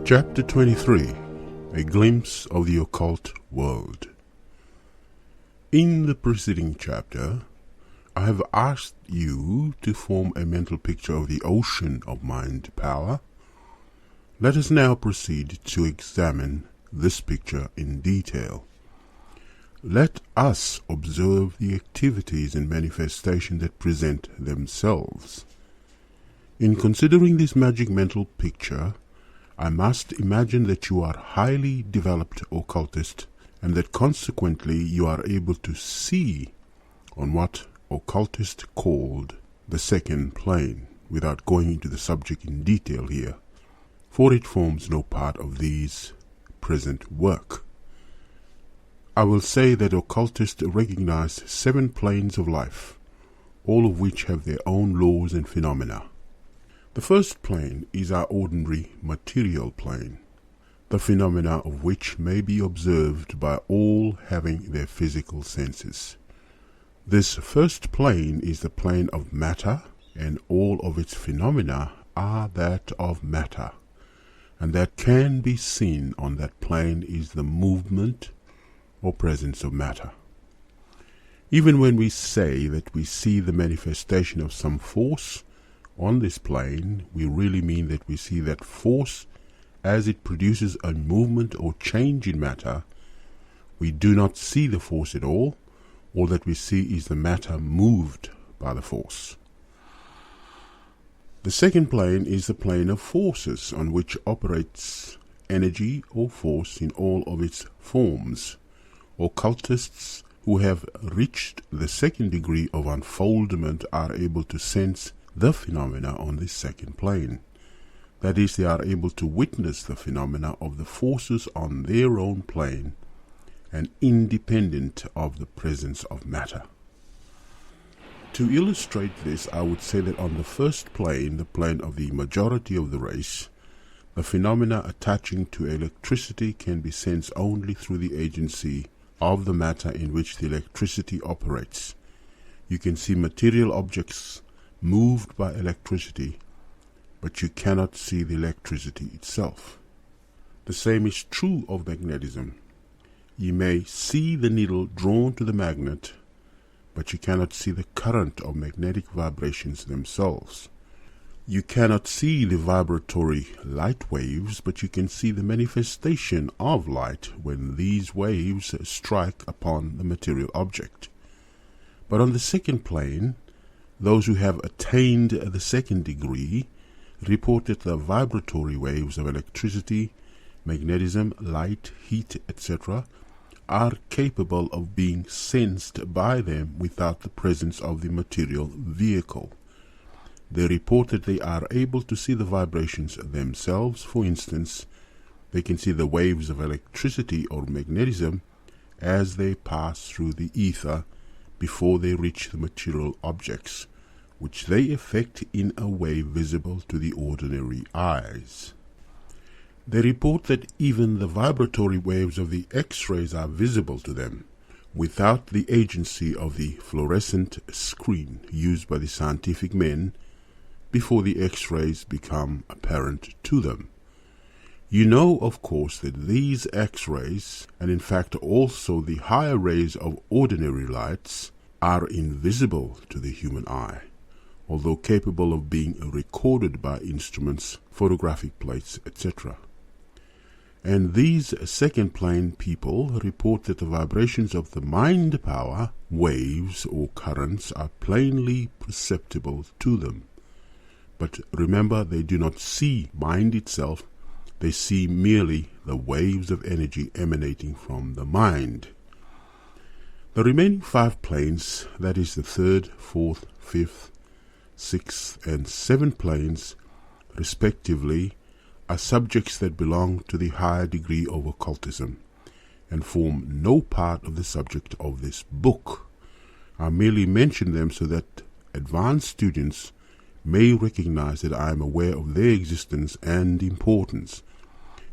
Chapter 23. A Glimpse of the Occult World. In the preceding chapter, I have asked you to form a mental picture of the ocean of mind power. Let us now proceed to examine this picture in detail. Let us observe the activities and manifestation that present themselves. In considering this magic mental picture, I must imagine that you are highly developed occultist and that consequently you are able to see on what occultists called the second plane, without going into the subject in detail here, for it forms no part of these present work. I will say that occultists recognize 7 planes of life, all of which have their own laws and phenomena. The first plane is our ordinary material plane, the phenomena of which may be observed by all having their physical senses. This first plane is the plane of matter, and all of its phenomena are that of matter, and that can be seen on that plane is the movement or presence of matter. Even when we say that we see the manifestation of some force on this plane, we really mean that we see that force as it produces a movement or change in matter. We do not see the force at all that we see is the matter moved by the force. The second plane is the plane of forces, on which operates energy or force in all of its forms. Occultists who have reached the second degree of unfoldment are able to sense the phenomena on this second plane. That is, they are able to witness the phenomena of the forces on their own plane and independent of the presence of matter. To illustrate this, I would say that on the first plane, the plane of the majority of the race, the phenomena attaching to electricity can be sensed only through the agency of the matter in which the electricity operates. You can see material objects moved by electricity, but you cannot see the electricity itself. The same is true of magnetism. You may see the needle drawn to the magnet, but you cannot see the current of magnetic vibrations themselves. You cannot see the vibratory light waves, but you can see the manifestation of light when these waves strike upon the material object. But on the second plane, those who have attained the second degree report that the vibratory waves of electricity, magnetism, light, heat, etc. are capable of being sensed by them without the presence of the material vehicle. They report that they are able to see the vibrations themselves. For instance, they can see the waves of electricity or magnetism as they pass through the ether before they reach the material objects, which they affect in a way visible to the ordinary eyes. They report that even the vibratory waves of the X-rays are visible to them, without the agency of the fluorescent screen used by the scientific men before the X-rays become apparent to them. You know, of course, that these X-rays, and in fact also the higher rays of ordinary lights, are invisible to the human eye, although capable of being recorded by instruments, photographic plates, etc. And these second plane people report that the vibrations of the mind power, waves or currents, are plainly perceptible to them. But remember, they do not see mind itself, they see merely the waves of energy emanating from the mind. The remaining 5 planes, that is the 3rd, 4th, 5th, 6th and 7th planes, respectively, are subjects that belong to the higher degree of occultism and form no part of the subject of this book. I merely mention them so that advanced students may recognize that I am aware of their existence and importance,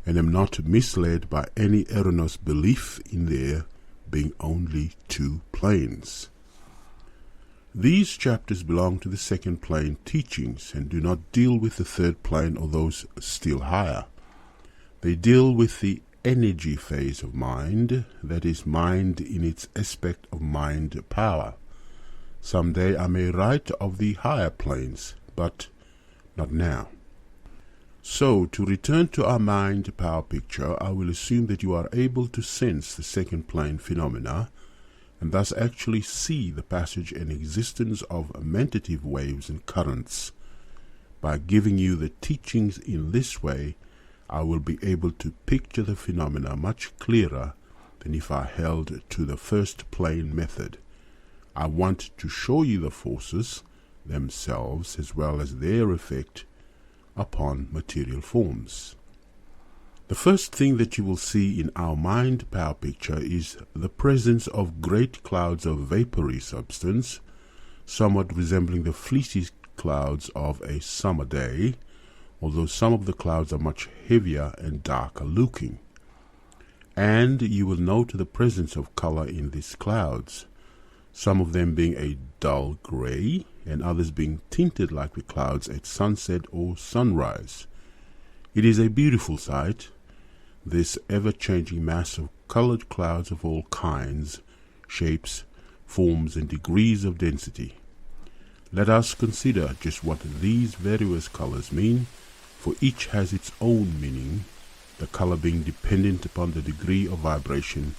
and am not misled by any erroneous belief in there being only 2 planes. These chapters belong to the second plane teachings and do not deal with the third plane or those still higher. They deal with the energy phase of mind, that is, mind in its aspect of mind power. Someday I may write of the higher planes, but not now. So, to return to our mind power picture, I will assume that you are able to sense the second plane phenomena, and thus actually see the passage and existence of mentative waves and currents. By giving you the teachings in this way, I will be able to picture the phenomena much clearer than if I held to the first plane method. I want to show you the forces themselves as well as their effect upon material forms. The first thing that you will see in our mind power picture is the presence of great clouds of vapory substance, somewhat resembling the fleecy clouds of a summer day, although some of the clouds are much heavier and darker looking. And you will note the presence of color in these clouds, some of them being a dull gray and others being tinted like the clouds at sunset or sunrise. It is a beautiful sight, this ever-changing mass of colored clouds of all kinds, shapes, forms, and degrees of density. Let us consider just what these various colors mean, for each has its own meaning, the color being dependent upon the degree of vibration,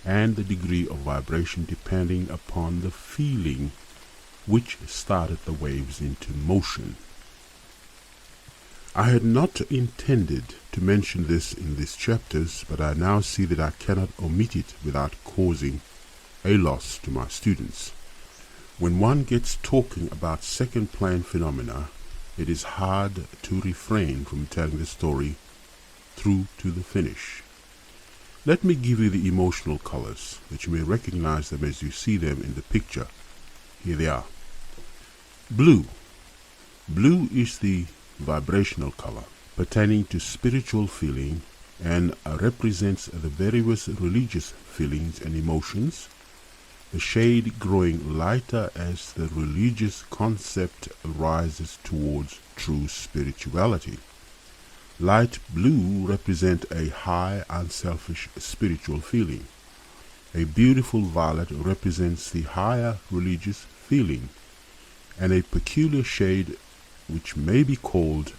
and the degree of vibration depending upon the feeling which started the waves into motion. I had not intended to mention this in these chapters, but I now see that I cannot omit it without causing a loss to my students. When one gets talking about second plane phenomena, it is hard to refrain from telling the story through to the finish. Let me give you the emotional colors, that you may recognize them as you see them in the picture. Here they are. Blue. Blue is the vibrational color pertaining to spiritual feeling and represents the various religious feelings and emotions, the shade growing lighter as the religious concept rises towards true spirituality. Light blue represents a high, unselfish spiritual feeling. A beautiful violet represents the higher religious feeling, and a peculiar shade which may be called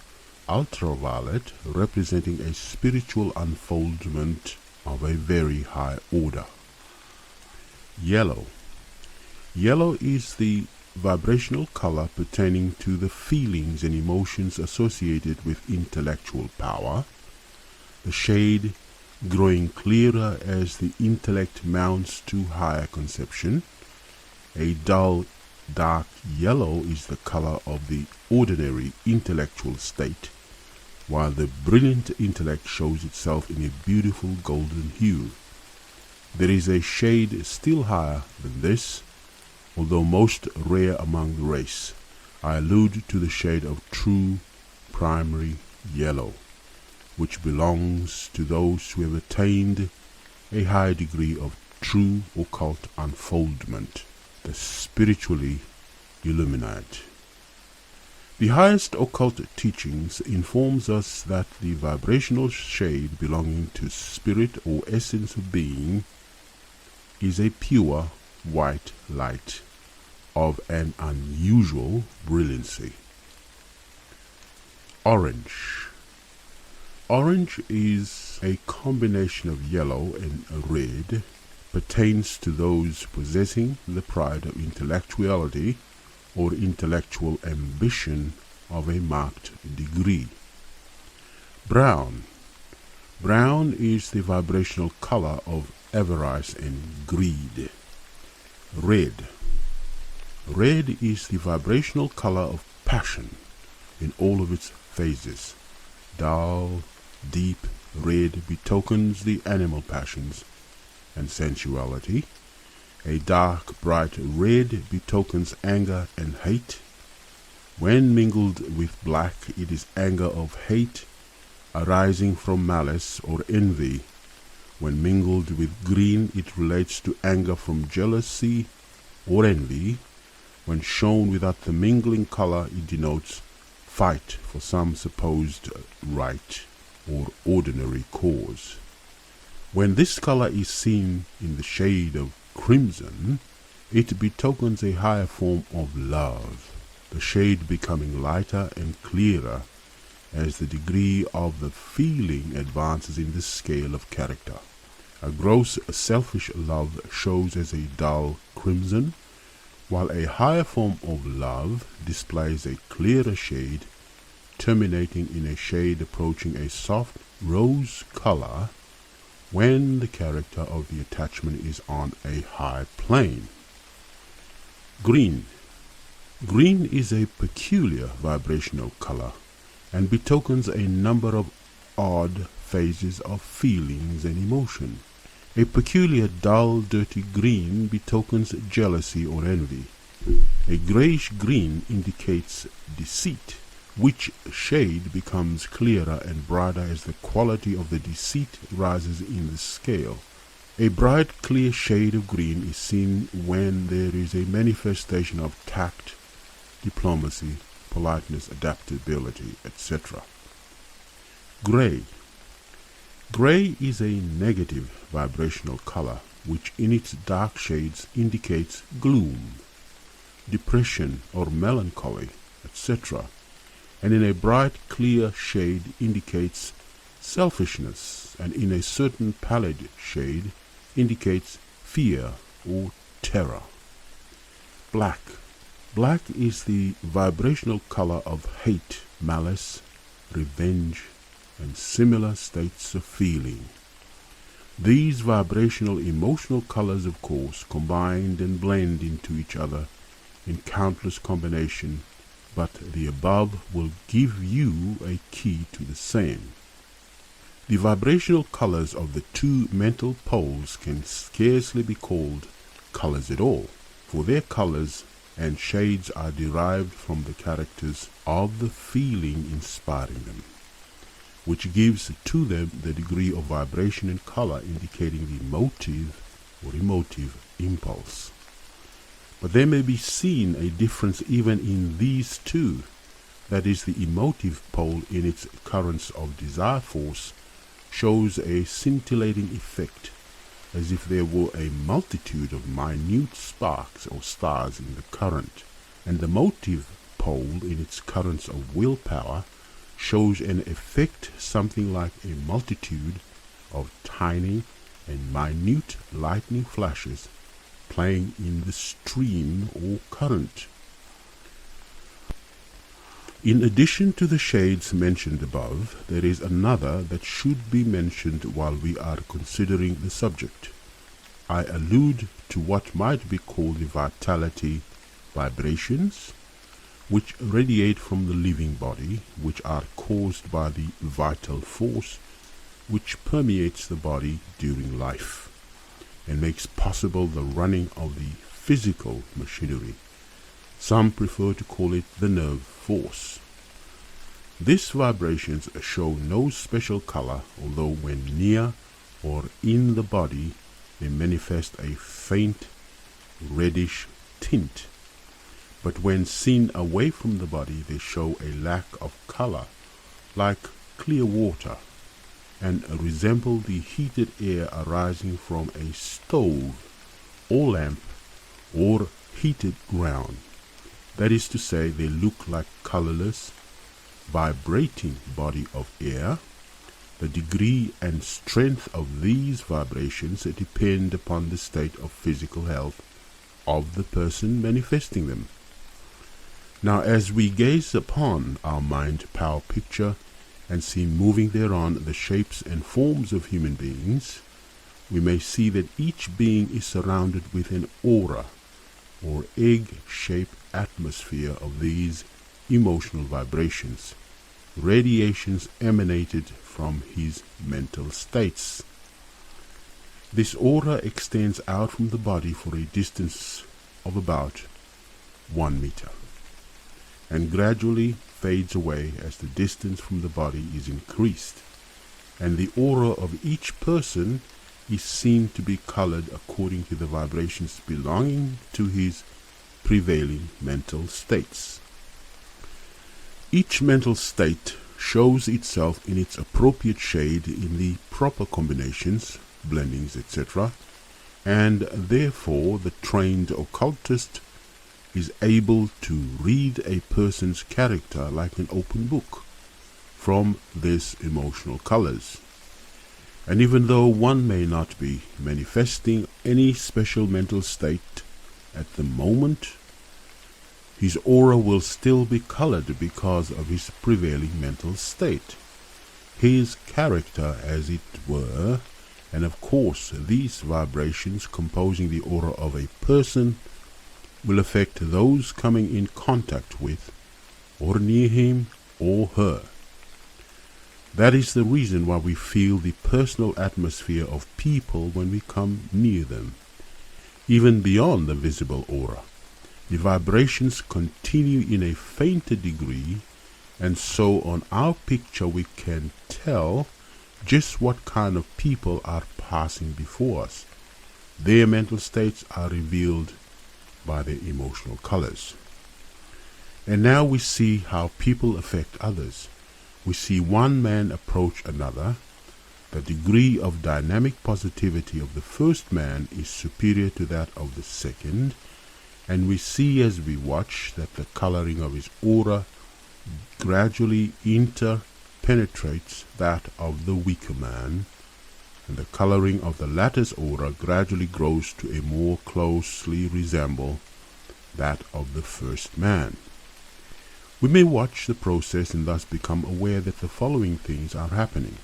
ultraviolet, representing a spiritual unfoldment of a very high order. Yellow. Yellow is the vibrational color pertaining to the feelings and emotions associated with intellectual power, the shade growing clearer as the intellect mounts to higher conception. A dull dark yellow is the color of the ordinary intellectual state, while the brilliant intellect shows itself in a beautiful golden hue. There is a shade still higher than this, although most rare among the race. I allude to the shade of true primary yellow, which belongs to those who have attained a high degree of true occult unfoldment, the spiritually illuminate. The highest occult teachings informs us that the vibrational shade belonging to spirit or essence of being is a pure white light of an unusual brilliancy. Orange. Orange is a combination of yellow and red, pertains to those possessing the pride of intellectuality or intellectual ambition of a marked degree. Brown. Brown is the vibrational color of avarice and greed. Red. Red is the vibrational color of passion in all of its phases. Dull, deep red betokens the animal passions and sensuality. A dark, bright red betokens anger and hate. When mingled with black, it is anger of hate arising from malice or envy. When mingled with green, it relates to anger from jealousy or envy. When shown without the mingling color, it denotes fight for some supposed right or ordinary cause. When this color is seen in the shade of crimson, it betokens a higher form of love, the shade becoming lighter and clearer as the degree of the feeling advances in the scale of character. A gross selfish love shows as a dull crimson, while a higher form of love displays a clearer shade, terminating in a shade approaching a soft rose color when the character of the attachment is on a high plane. Green. Green is a peculiar vibrational color and betokens a number of odd phases of feelings and emotion. A peculiar dull, dirty green betokens jealousy or envy. A grayish green indicates deceit, which shade becomes clearer and brighter as the quality of the deceit rises in the scale. A bright, clear shade of green is seen when there is a manifestation of tact, diplomacy, politeness, adaptability, etc. Gray. Gray is a negative vibrational color, which in its dark shades indicates gloom, depression or melancholy, etc., and in a bright, clear shade indicates selfishness, and in a certain pallid shade indicates fear or terror. Black. Black is the vibrational color of hate, malice, revenge, and similar states of feeling. These vibrational emotional colors, of course, combined and blend into each other in countless combinations, but the above will give you a key to the same. The vibrational colors of the two mental poles can scarcely be called colors at all, for their colors and shades are derived from the characters of the feeling inspiring them, which gives to them the degree of vibration and color indicating the motive or emotive impulse. But there may be seen a difference even in these two, that is, the emotive pole in its currents of desire force shows a scintillating effect, as if there were a multitude of minute sparks or stars in the current, and the motive pole in its currents of willpower shows an effect something like a multitude of tiny and minute lightning flashes playing in the stream or current. In addition to the shades mentioned above, there is another that should be mentioned while we are considering the subject. I allude to what might be called the vitality vibrations, which radiate from the living body, which are caused by the vital force which permeates the body during life and makes possible the running of the physical machinery. Some prefer to call it the nerve force. These vibrations show no special color, although when near or in the body they manifest a faint reddish tint, but when seen away from the body they show a lack of color, like clear water, and resemble the heated air arising from a stove or lamp or heated ground. That is to say, they look like colorless, vibrating body of air. The degree and strength of these vibrations depend upon the state of physical health of the person manifesting them. Now, as we gaze upon our mind power picture and see moving thereon the shapes and forms of human beings, we may see that each being is surrounded with an aura or egg-shaped atmosphere of these emotional vibrations, radiations emanated from his mental states. This aura extends out from the body for a distance of about 1 meter, and gradually fades away as the distance from the body is increased, and the aura of each person is seen to be colored according to the vibrations belonging to his prevailing mental states. Each mental state shows itself in its appropriate shade in the proper combinations, blendings, etc., and therefore the trained occultist is able to read a person's character like an open book from these emotional colors. And even though one may not be manifesting any special mental state at the moment, his aura will still be colored because of his prevailing mental state, his character as it were, and of course these vibrations composing the aura of a person will affect those coming in contact with or near him or her. That is the reason why we feel the personal atmosphere of people when we come near them. Even beyond the visible aura, the vibrations continue in a fainter degree, and so on our picture we can tell just what kind of people are passing before us. Their mental states are revealed by their emotional colors. And now we see how people affect others. We see one man approach another. The degree of dynamic positivity of the first man is superior to that of the second, and we see as we watch that the coloring of his aura gradually interpenetrates that of the weaker man, and the coloring of the latter's aura gradually grows to a more closely resemble that of the first man. We may watch the process and thus become aware that the following things are happening.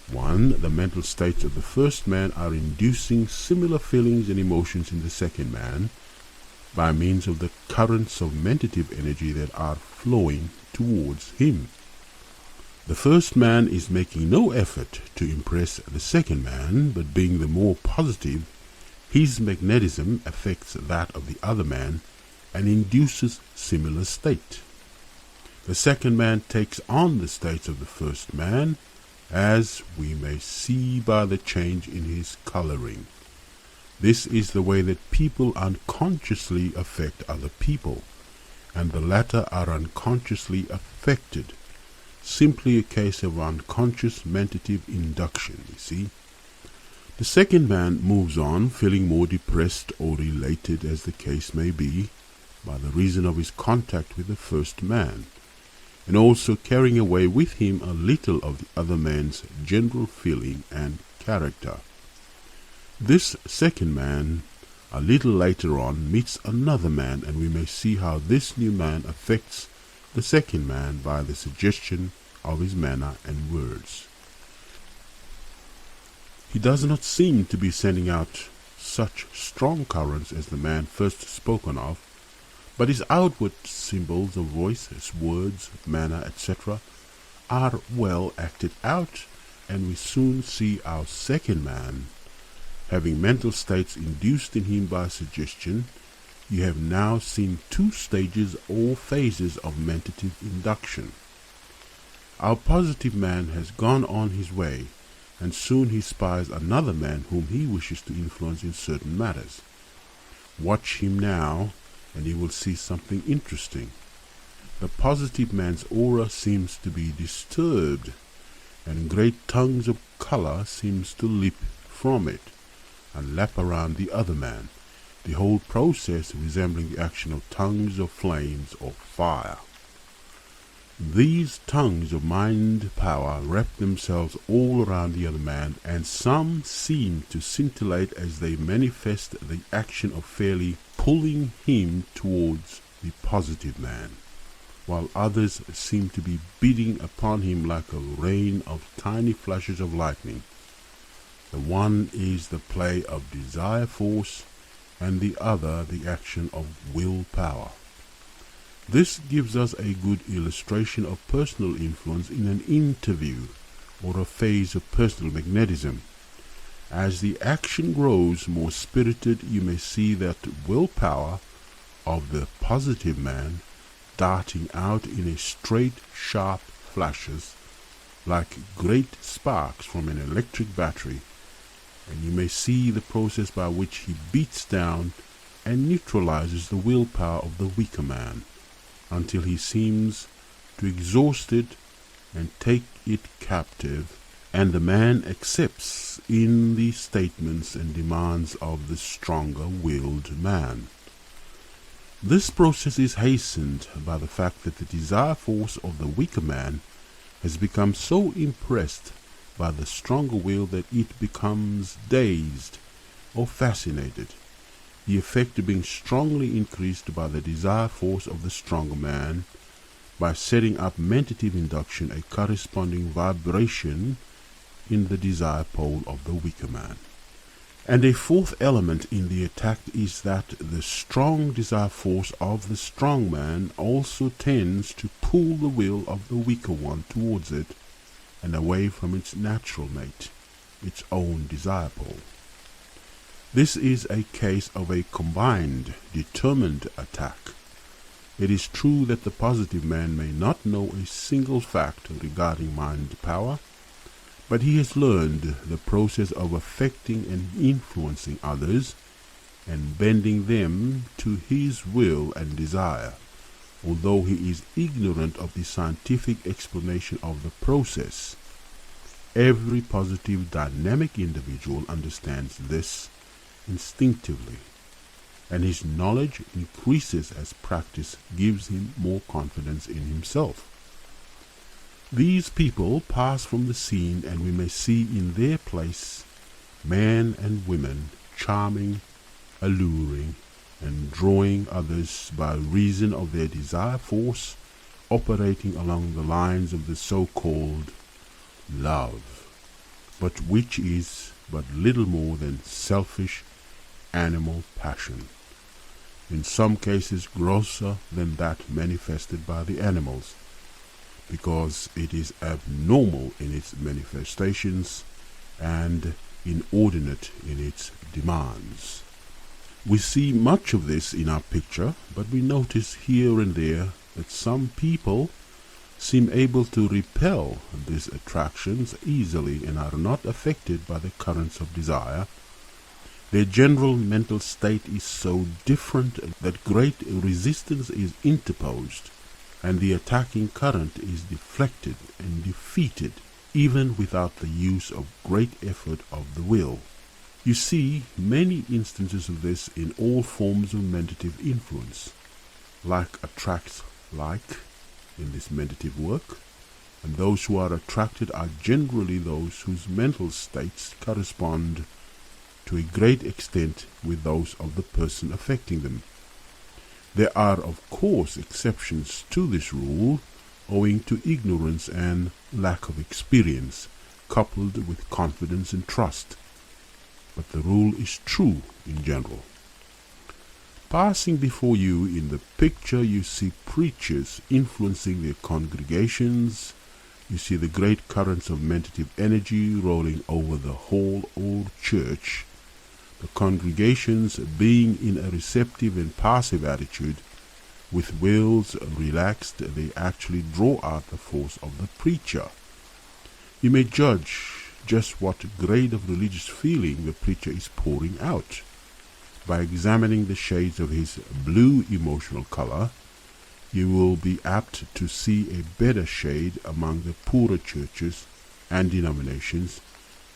1. The mental states of the first man are inducing similar feelings and emotions in the second man by means of the currents of mentative energy that are flowing towards him. The first man is making no effort to impress the second man, but being the more positive, his magnetism affects that of the other man and induces similar state. The second man takes on the states of the first man, as we may see by the change in his coloring. This is the way that people unconsciously affect other people, and the latter are unconsciously affected. Simply a case of unconscious mentative induction, you see. The second man moves on, feeling more depressed or elated as the case may be, by the reason of his contact with the first man, and also carrying away with him a little of the other man's general feeling and character. This second man, a little later on, meets another man, and we may see how this new man affects the second man by the suggestion of his manner and words. He does not seem to be sending out such strong currents as the man first spoken of, but his outward symbols of voice, his words, manner, etc., are well acted out, and we soon see our second man having mental states induced in him by suggestion. You have now seen 2 stages or phases of mentative induction. Our positive man has gone on his way, and soon he spies another man whom he wishes to influence in certain matters. Watch him now, and you will see something interesting. The positive man's aura seems to be disturbed, and great tongues of color seems to leap from it and lap around the other man, the whole process resembling the action of tongues of flames or fire. These tongues of mind power wrap themselves all around the other man, and some seem to scintillate as they manifest the action of fairly pulling him towards the positive man, while others seem to be beating upon him like a rain of tiny flashes of lightning. The one is the play of desire force, and the other the action of will power. This gives us a good illustration of personal influence in an interview or a phase of personal magnetism. As the action grows more spirited, you may see that willpower of the positive man darting out in a straight, sharp flashes like great sparks from an electric battery, and you may see the process by which he beats down and neutralizes the willpower of the weaker man until he seems to exhaust it and take it captive, and the man accepts in the statements and demands of the stronger-willed man. This process is hastened by the fact that the desire force of the weaker man has become so impressed by the stronger will that it becomes dazed or fascinated, the effect being strongly increased by the desire force of the stronger man by setting up mentative induction a corresponding vibration in the desire pole of the weaker man. And a fourth element in the attack is that the strong desire force of the strong man also tends to pull the will of the weaker one towards it and away from its natural mate, its own desire pole. This is a case of a combined, determined attack. It is true that the positive man may not know a single fact regarding mind power, but he has learned the process of affecting and influencing others and bending them to his will and desire, although he is ignorant of the scientific explanation of the process. Every positive, dynamic individual understands this instinctively, and his knowledge increases as practice gives him more confidence in himself. These people pass from the scene, and we may see in their place men and women charming, alluring, and drawing others by reason of their desire force operating along the lines of the so-called love, but which is but little more than selfish animal passion, in some cases grosser than that manifested by the animals, because it is abnormal in its manifestations and inordinate in its demands. We see much of this in our picture, but we notice here and there that some people seem able to repel these attractions easily and are not affected by the currents of desire. Their general mental state is so different that great resistance is interposed, and the attacking current is deflected and defeated, even without the use of great effort of the will. You see many instances of this in all forms of mentative influence. Like attracts like in this mentative work, and those who are attracted are generally those whose mental states correspond to a great extent with those of the person affecting them. There are of course exceptions to this rule, owing to ignorance and lack of experience, coupled with confidence and trust, but the rule is true in general. Passing before you in the picture, you see preachers influencing their congregations. You see the great currents of mentative energy rolling over the whole old church. The congregations being in a receptive and passive attitude, with wills relaxed, they actually draw out the force of the preacher. You may judge just what grade of religious feeling the preacher is pouring out by examining the shades of his blue emotional color. You will be apt to see a better shade among the poorer churches and denominations,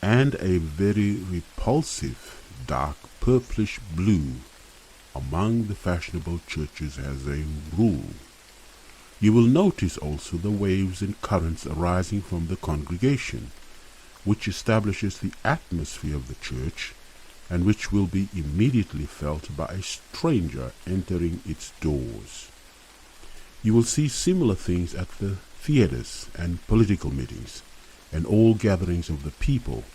and a very repulsive dark purplish blue among the fashionable churches as a rule. You will notice also the waves and currents arising from the congregation, which establishes the atmosphere of the church, and which will be immediately felt by a stranger entering its doors. You will see similar things at the theatres and political meetings, and all gatherings of the people,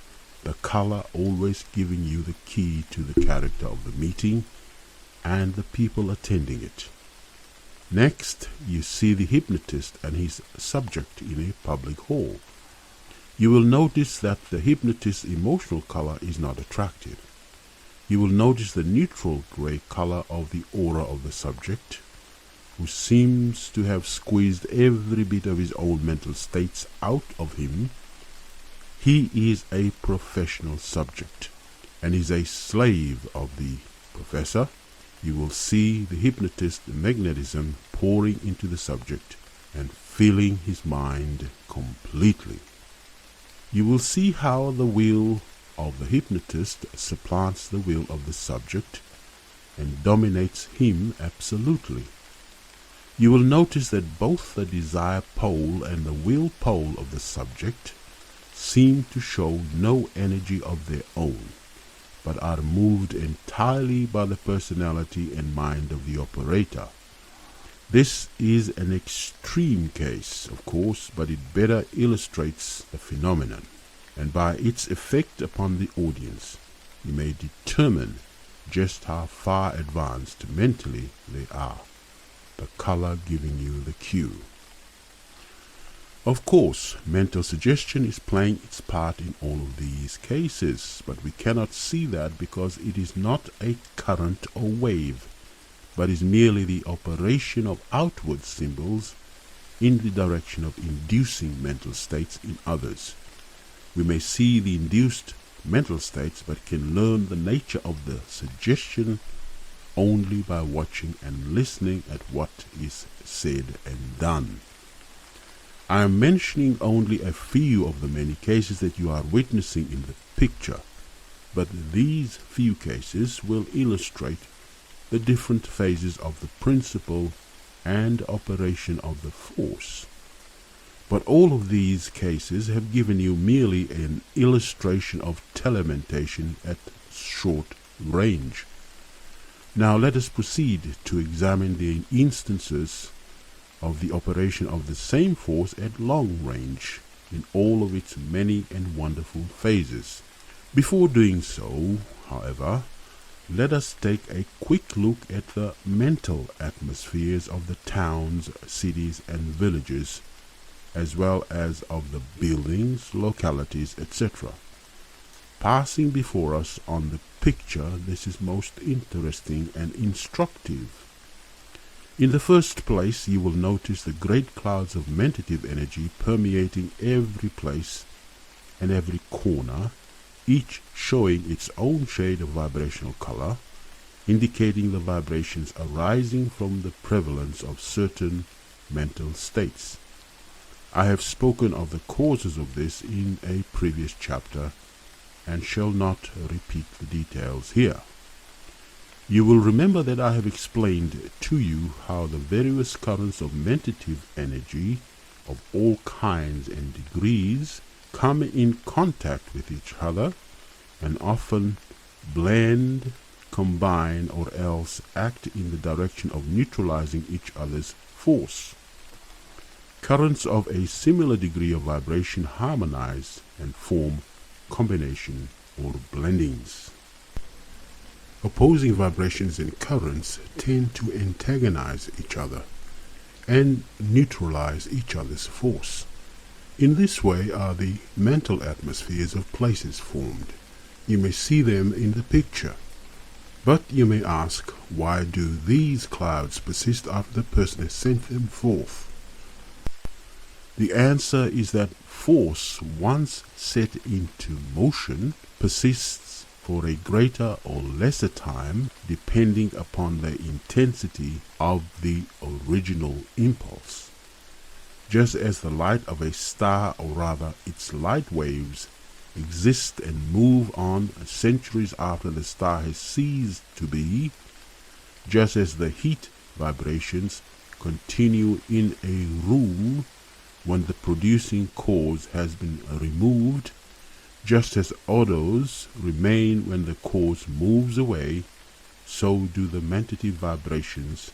the color always giving you the key to the character of the meeting and the people attending it. Next, you see the hypnotist and his subject in a public hall. You will notice that the hypnotist's emotional color is not attractive. You will notice the neutral gray color of the aura of the subject, who seems to have squeezed every bit of his old mental states out of him. He is a professional subject, and is a slave of the professor. You will see the hypnotist magnetism pouring into the subject, and filling his mind completely. You will see how the will of the hypnotist supplants the will of the subject and dominates him absolutely. You will notice that both the desire pole and the will pole of the subject seem to show no energy of their own, but are moved entirely by the personality and mind of the operator. This is an extreme case, of course, but it better illustrates the phenomenon, and by its effect upon the audience, you may determine just how far advanced mentally they are, the color giving you the cue. Of course, mental suggestion is playing its part in all of these cases, but we cannot see that because it is not a current or wave, but is merely the operation of outward symbols in the direction of inducing mental states in others. We may see the induced mental states, but can learn the nature of the suggestion only by watching and listening at what is said and done. I am mentioning only a few of the many cases that you are witnessing in the picture, but these few cases will illustrate the different phases of the principle and operation of the force. But all of these cases have given you merely an illustration of telementation at short range. Now let us proceed to examine the instances of the operation of the same force at long range in all of its many and wonderful phases. Before doing so, however, let us take a quick look at the mental atmospheres of the towns, cities, and villages, as well as of the buildings, localities, etc. Passing before us on the picture, this is most interesting and instructive. In the first place, you will notice the great clouds of mentative energy permeating every place and every corner, each showing its own shade of vibrational color, indicating the vibrations arising from the prevalence of certain mental states. I have spoken of the causes of this in a previous chapter and shall not repeat the details here. You will remember that I have explained to you how the various currents of mentative energy of all kinds and degrees come in contact with each other and often blend, combine, or else act in the direction of neutralizing each other's force. Currents of a similar degree of vibration harmonize and form combination or blendings. Opposing vibrations and currents tend to antagonize each other and neutralize each other's force. In this way are the mental atmospheres of places formed. You may see them in the picture. But you may ask, why do these clouds persist after the person has sent them forth? The answer is that force, once set into motion, persists for a greater or lesser time depending upon the intensity of the original impulse. Just as the light of a star, or rather its light waves, exist and move on centuries after the star has ceased to be, just as the heat vibrations continue in a room when the producing cause has been removed, just as odors remain when the cause moves away, so do the mentative vibrations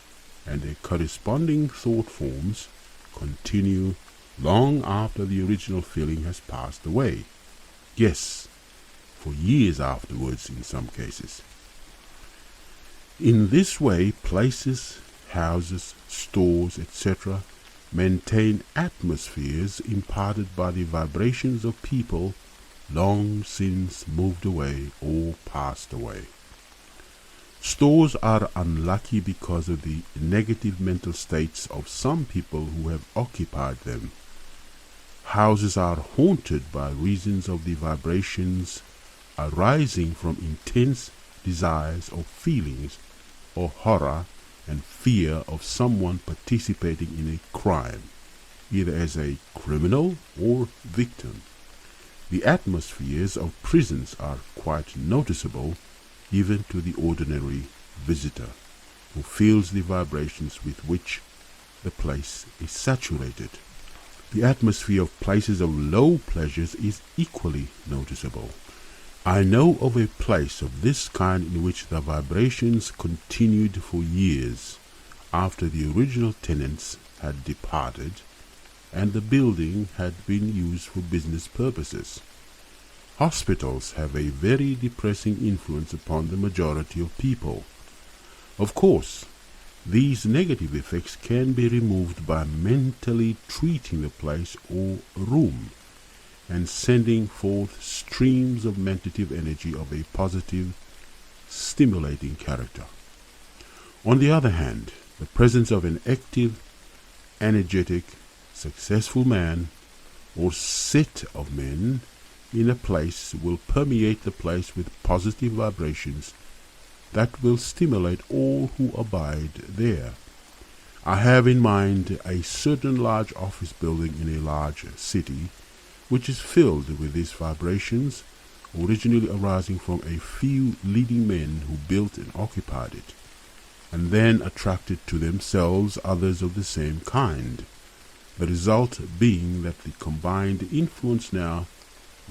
and their corresponding thought forms continue long after the original feeling has passed away. Yes, for years afterwards in some cases. In this way, places, houses, stores, etc. maintain atmospheres imparted by the vibrations of people long since moved away or passed away. Stores are unlucky because of the negative mental states of some people who have occupied them. Houses are haunted by reasons of the vibrations arising from intense desires or feelings or horror and fear of someone participating in a crime. either as a criminal or victim. The atmospheres of prisons are quite noticeable even to the ordinary visitor, who feels the vibrations with which the place is saturated. The atmosphere of places of low pleasures is equally noticeable. I know of a place of this kind in which the vibrations continued for years after the original tenants had departed and the building had been used for business purposes. Hospitals have a very depressing influence upon the majority of people. Of course, these negative effects can be removed by mentally treating the place or room and sending forth streams of mentative energy of a positive, stimulating character. On the other hand, the presence of an active, energetic, successful man or set of men in a place will permeate the place with positive vibrations that will stimulate all who abide there. I have in mind a certain large office building in a large city which is filled with these vibrations, originally arising from a few leading men who built and occupied it, and then attracted to themselves others of the same kind, the result being that the combined influence now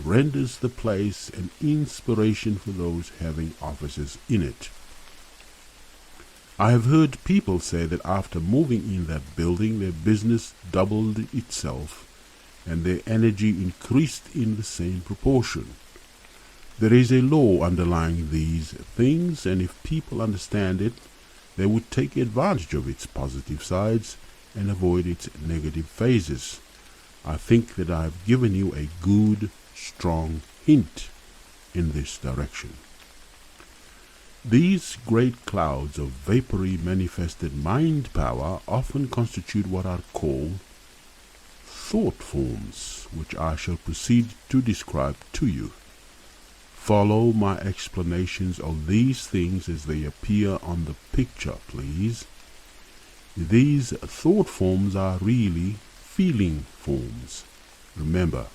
renders the place an inspiration for those having offices in it. I have heard people say that after moving in that building their business doubled itself and their energy increased in the same proportion. There is a law underlying these things, and if people understand it, they would take advantage of its positive sides and avoid its negative phases. I think that I have given you a good, strong hint in this direction. These great clouds of vapory manifested mind power often constitute what are called thought forms, which I shall proceed to describe to you. Follow my explanations of these things as they appear on the picture, please. These thought forms are really feeling forms. Remember,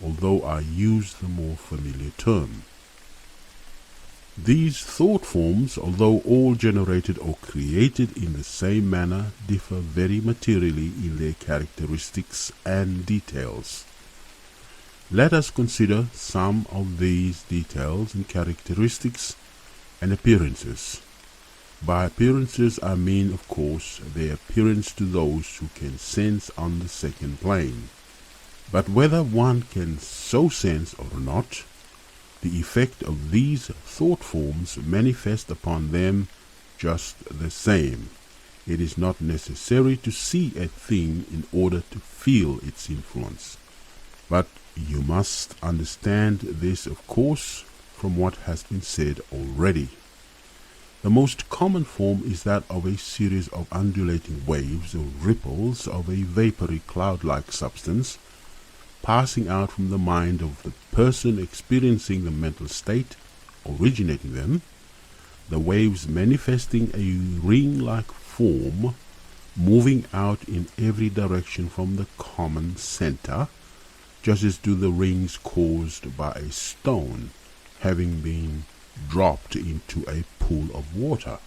although I use the more familiar term. These thought forms, although all generated or created in the same manner, differ very materially in their characteristics and details. Let us consider some of these details and characteristics and appearances. By appearances I mean, of course, their appearance to those who can sense on the second plane. But whether one can so sense or not, the effect of these thought forms manifest upon them just the same. It is not necessary to see a thing in order to feel its influence. But you must understand this, of course, from what has been said already. The most common form is that of a series of undulating waves or ripples of a vapory cloud-like substance, passing out from the mind of the person experiencing the mental state originating them, the waves manifesting a ring-like form, moving out in every direction from the common center, just as do the rings caused by a stone having been dropped into a pool of water.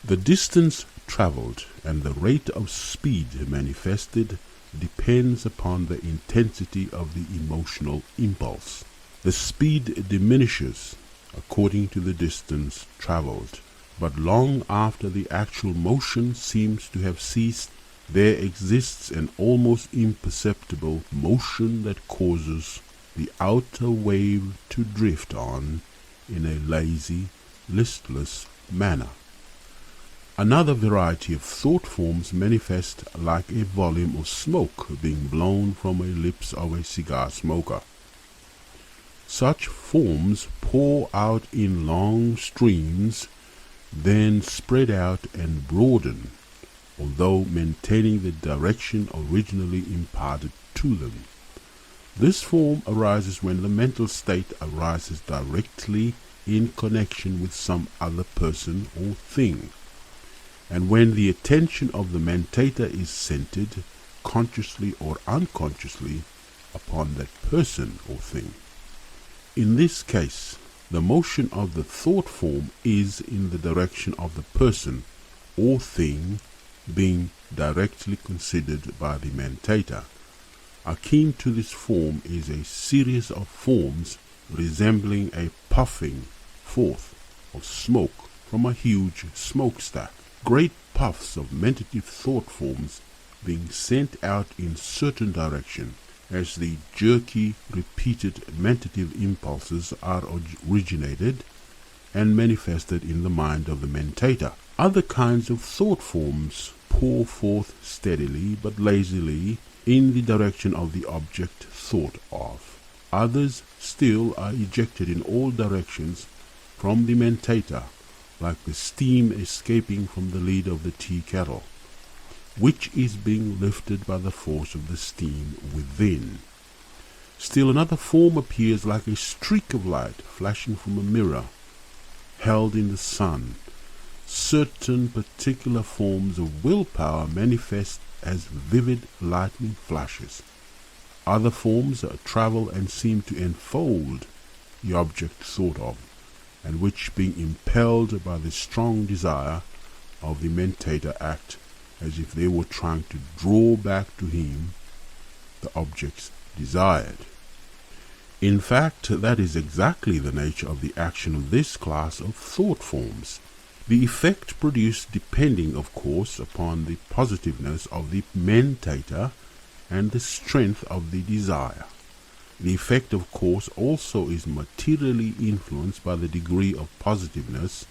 The distance traveled and the rate of speed manifested depends upon the intensity of the emotional impulse. The speed diminishes according to the distance traveled, but long after the actual motion seems to have ceased, there exists an almost imperceptible motion that causes the outer wave to drift on in a lazy, listless manner. Another variety of thought forms manifest like a volume of smoke being blown from the lips of a cigar smoker. Such forms pour out in long streams, then spread out and broaden, although maintaining the direction originally imparted to them. This form arises when the mental state arises directly in connection with some other person or thing, and when the attention of the mentator is centered consciously or unconsciously upon that person or thing. In this case, the motion of the thought form is in the direction of the person or thing being directly considered by the mentator. Akin to this form is a series of forms resembling a puffing forth of smoke from a huge smokestack. Great puffs of mentative thought forms being sent out in certain direction as the jerky, repeated mentative impulses are originated and manifested in the mind of the mentator. Other kinds of thought forms pour forth steadily but lazily in the direction of the object thought of. Others still are ejected in all directions from the mentator, like the steam escaping from the lid of the tea kettle, which is being lifted by the force of the steam within. Still another form appears like a streak of light flashing from a mirror held in the sun. Certain particular forms of willpower manifest as vivid lightning flashes. Other forms travel and seem to enfold the object thought of, and which, being impelled by the strong desire of the mentator, act as if they were trying to draw back to him the objects desired. In fact, that is exactly the nature of the action of this class of thought forms. The effect produced depending, of course, upon the positiveness of the mentator and the strength of the desire. The effect, of course, also is materially influenced by the degree of positiveness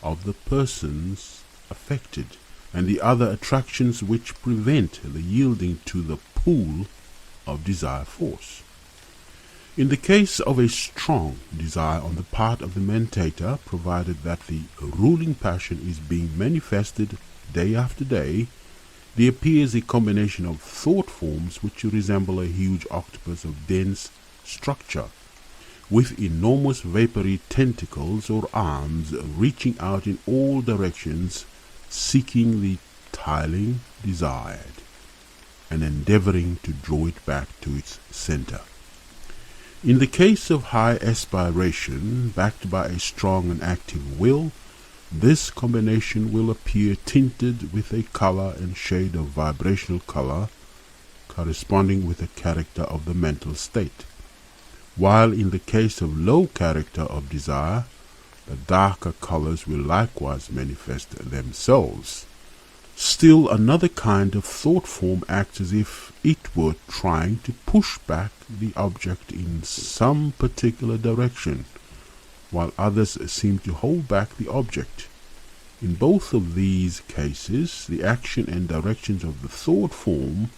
of the persons affected, and the other attractions which prevent the yielding to the pull of desire force. In the case of a strong desire on the part of the mentator, provided that the ruling passion is being manifested day after day, there appears a combination of thought forms which resemble a huge octopus of dense structure, with enormous vapory tentacles or arms reaching out in all directions, seeking the tiling desired, and endeavoring to draw it back to its center. In the case of high aspiration, backed by a strong and active will, this combination will appear tinted with a color and shade of vibrational color corresponding with the character of the mental state, while in the case of low character of desire, the darker colors will likewise manifest themselves. Still another kind of thought form acts as if it were trying to push back the object in some particular direction, while others seem to hold back the object. In both of these cases, the action and directions of the thought form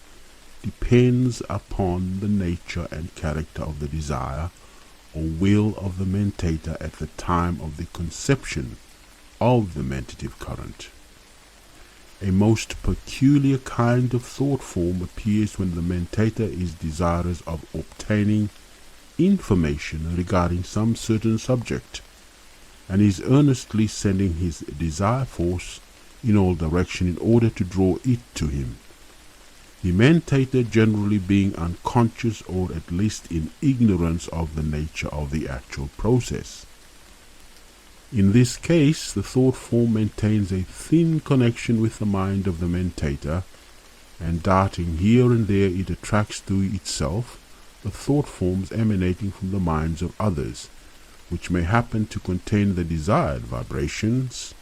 depends upon the nature and character of the desire or will of the mentator at the time of the conception of the mentative current. A most peculiar kind of thought form appears when the mentator is desirous of obtaining information regarding some certain subject, and is earnestly sending his desire force in all directions in order to draw it to him, the mentator generally being unconscious or at least in ignorance of the nature of the actual process. In this case, the thought form maintains a thin connection with the mind of the mentator, and darting here and there it attracts to itself the thought forms emanating from the minds of others, which may happen to contain the desired vibrations.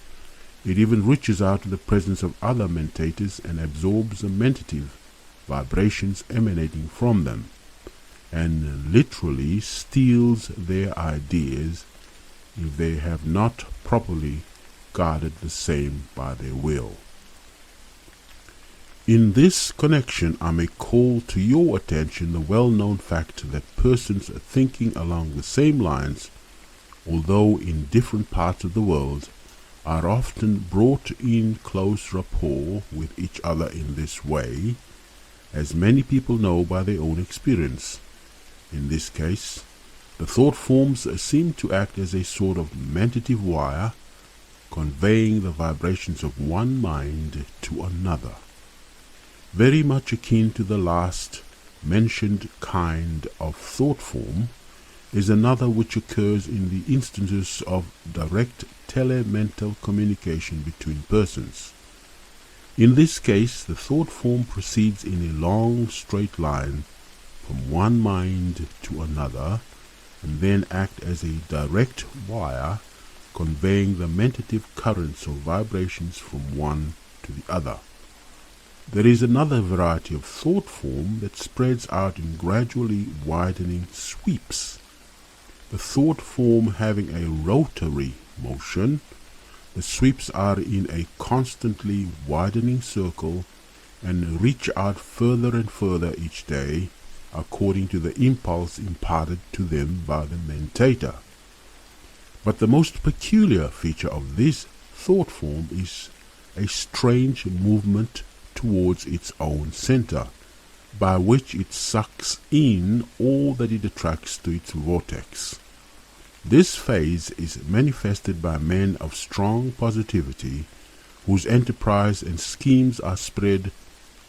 It even reaches out to the presence of other mentators and absorbs the mentative vibrations emanating from them, and literally steals their ideas if they have not properly guarded the same by their will. In this connection, I may call to your attention the well-known fact that persons thinking along the same lines, although in different parts of the world, are often brought in close rapport with each other in this way, as many people know by their own experience. In this case, the thought forms seem to act as a sort of mentative wire, conveying the vibrations of one mind to another. Very much akin to the last mentioned kind of thought form is another which occurs in the instances of direct telemental communication between persons. In this case, the thought form proceeds in a long straight line from one mind to another, and then act as a direct wire conveying the mentative currents or vibrations from one to the other. There is another variety of thought form that spreads out in gradually widening sweeps. The thought form having a rotary motion, the sweeps are in a constantly widening circle and reach out further and further each day according to the impulse imparted to them by the mentator. But the most peculiar feature of this thought form is a strange movement towards its own center, by which it sucks in all that it attracts to its vortex. This phase is manifested by men of strong positivity, whose enterprise and schemes are spread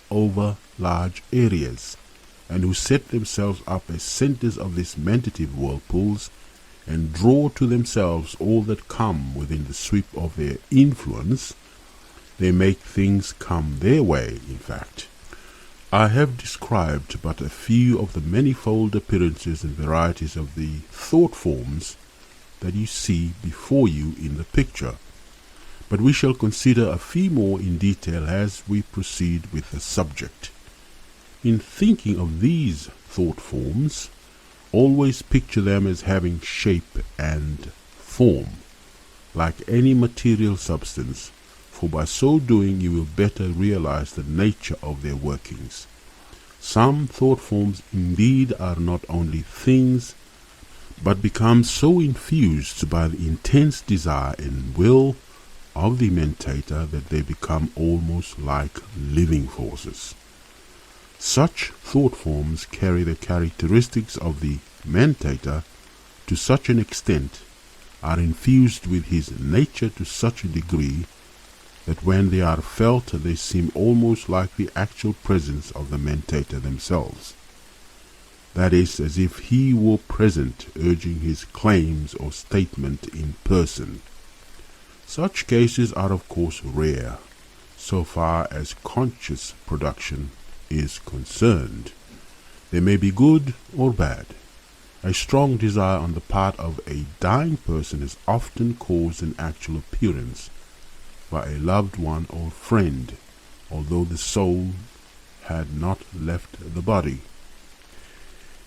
over large areas, and who set themselves up as centers of these mentative whirlpools, and draw to themselves all that come within the sweep of their influence. They make things come their way, in fact. I have described but a few of the manifold appearances and varieties of the thought forms that you see before you in the picture, but we shall consider a few more in detail as we proceed with the subject. In thinking of these thought forms, always picture them as having shape and form, like any material substance, for by so doing you will better realize the nature of their workings. Some thought forms indeed are not only things, but become so infused by the intense desire and will of the mentator that they become almost like living forces. Such thought forms carry the characteristics of the mentator to such an extent, are infused with his nature to such a degree, that when they are felt they seem almost like the actual presence of the mentator themselves. That is, as if he were present, urging his claims or statement in person. Such cases are of course rare, so far as conscious production is concerned. They may be good or bad. A strong desire on the part of a dying person has often caused an actual appearance by a loved one or friend, although the soul had not left the body.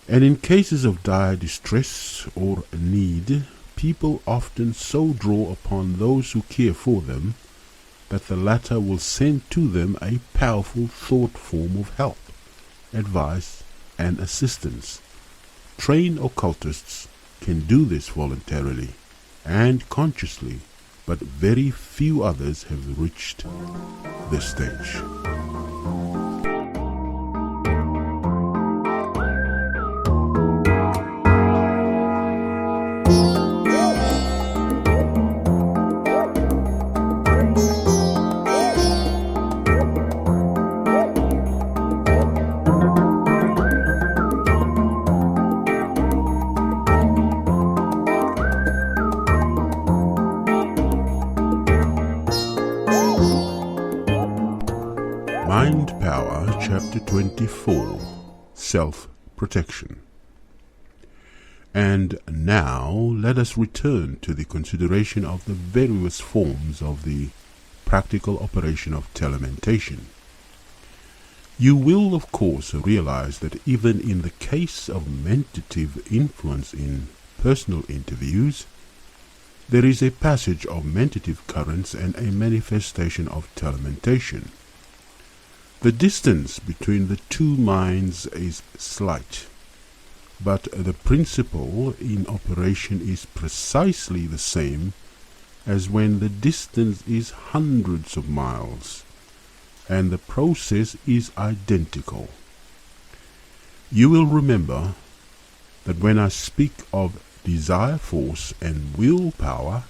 And in cases of dire distress or need, people often so draw upon those who care for them that the latter will send to them a powerful thought form of help, advice, and assistance. Trained occultists can do this voluntarily and consciously, but very few others have reached this stage. Mind Power, Chapter 24, Self-Protection. And now let us return to the consideration of the various forms of the practical operation of telementation. You will, of course, realize that even in the case of mentative influence in personal interviews, there is a passage of mentative currents and a manifestation of telementation. The distance between the two minds is slight, but the principle in operation is precisely the same as when the distance is hundreds of miles, and the process is identical. You will remember that when I speak of desire force and will power,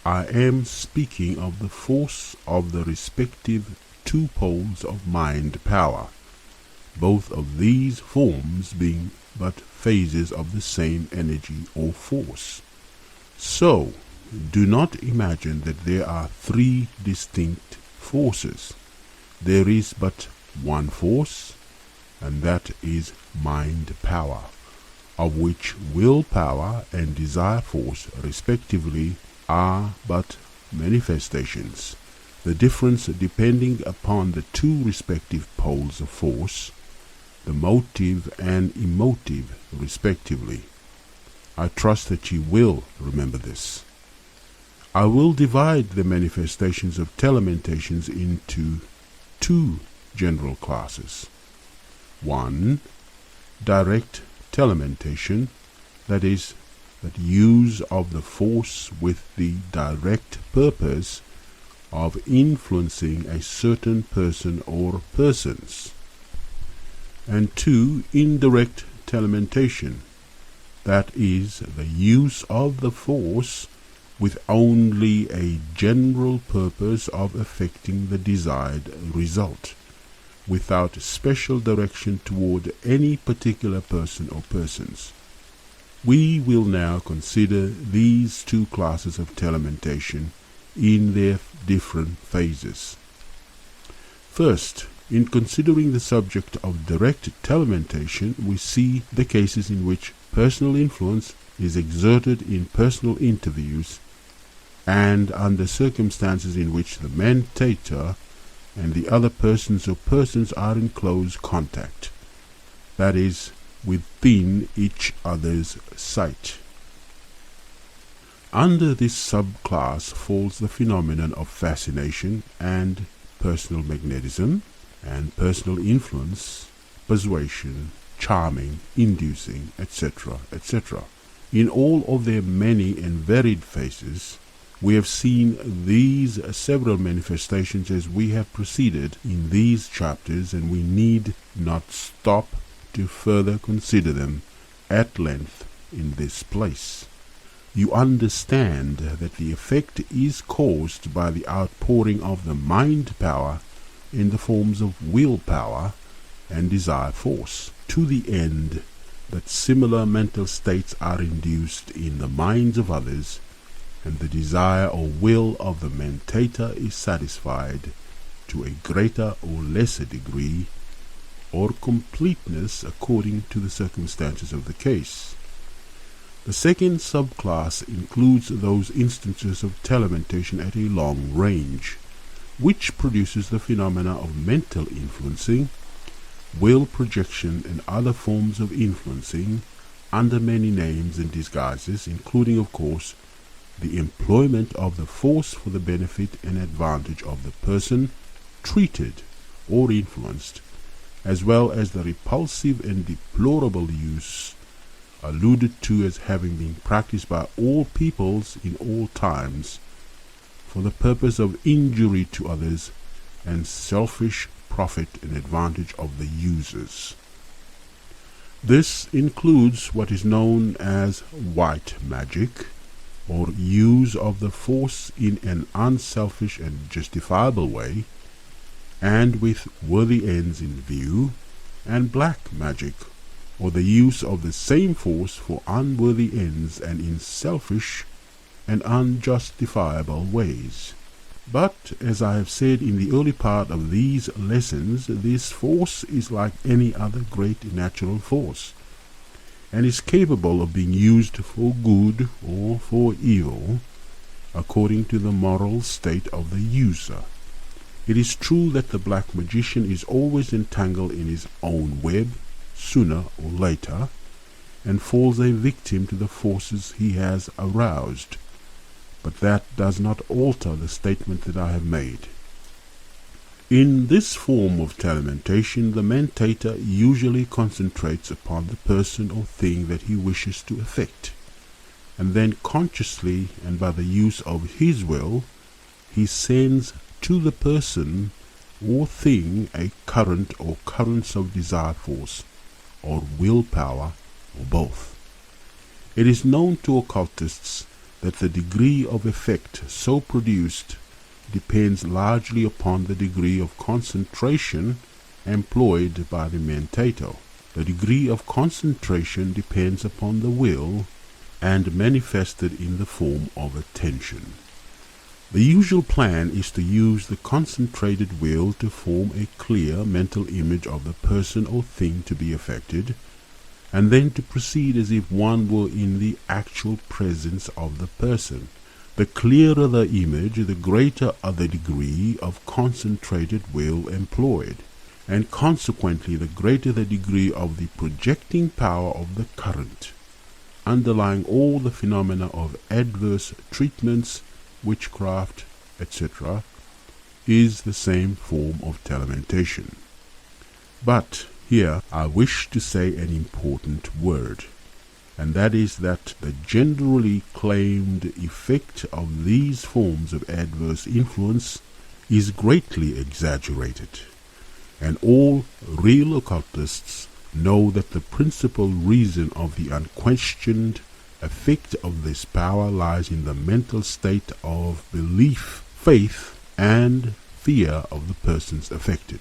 I am speaking of the force of the respective two poles of mind power, both of these forms being but phases of the same energy or force. So, do not imagine that there are three distinct forces. There is but one force, and that is mind power, of which will power and desire force respectively are but manifestations, the difference depending upon the two respective poles of force, the motive and emotive respectively. I trust that you will remember this. I will divide the manifestations of telementations into two general classes. 1. Direct telementation, that is, that use of the force with the direct purpose of influencing a certain person or persons. And 2. Indirect telementation, that is, the use of the force with only a general purpose of effecting the desired result, without special direction toward any particular person or persons. We will now consider these two classes of telementation in their different phases. First, in considering the subject of direct telementation, we see the cases in which personal influence is exerted in personal interviews and under circumstances in which the mentator and the other persons or persons are in close contact, that is, within each other's sight. Under this subclass falls the phenomenon of fascination and personal magnetism and personal influence, persuasion, charming, inducing, etc., etc. In all of their many and varied phases, we have seen these several manifestations as we have proceeded in these chapters, and we need not stop to further consider them at length in this place. You understand that the effect is caused by the outpouring of the mind power in the forms of will power and desire force, to the end that similar mental states are induced in the minds of others, and the desire or will of the mentator is satisfied to a greater or lesser degree or completeness according to the circumstances of the case. The second subclass includes those instances of telementation at a long range, which produces the phenomena of mental influencing, will projection, and other forms of influencing under many names and disguises, including, of course, the employment of the force for the benefit and advantage of the person treated or influenced, as well as the repulsive and deplorable use alluded to as having been practiced by all peoples in all times for the purpose of injury to others and selfish profit and advantage of the users. This includes what is known as white magic, or use of the force in an unselfish and justifiable way, and with worthy ends in view, and black magic, or the use of the same force for unworthy ends and in selfish and unjustifiable ways. But, as I have said in the early part of these lessons, this force is like any other great natural force, and is capable of being used for good or for evil, according to the moral state of the user. It is true that the black magician is always entangled in his own web, sooner or later, and falls a victim to the forces he has aroused, but that does not alter the statement that I have made. In this form of telementation, the mentator usually concentrates upon the person or thing that he wishes to effect, and then consciously and by the use of his will, he sends to the person or thing a current or currents of desire force, or willpower, or both. It is known to occultists that the degree of effect so produced depends largely upon the degree of concentration employed by the mentator. The degree of concentration depends upon the will and manifested in the form of attention. The usual plan is to use the concentrated will to form a clear mental image of the person or thing to be affected, and then to proceed as if one were in the actual presence of the person. The clearer the image, the greater the degree of concentrated will employed, and consequently the greater the degree of the projecting power of the current. Underlying all the phenomena of adverse treatments, witchcraft, etc., is the same form of telementation. But here I wish to say an important word, and that is that the generally claimed effect of these forms of adverse influence is greatly exaggerated, and all real occultists know that the principal reason of the unquestioned effect of this power lies in the mental state of belief, faith, and fear of the persons affected.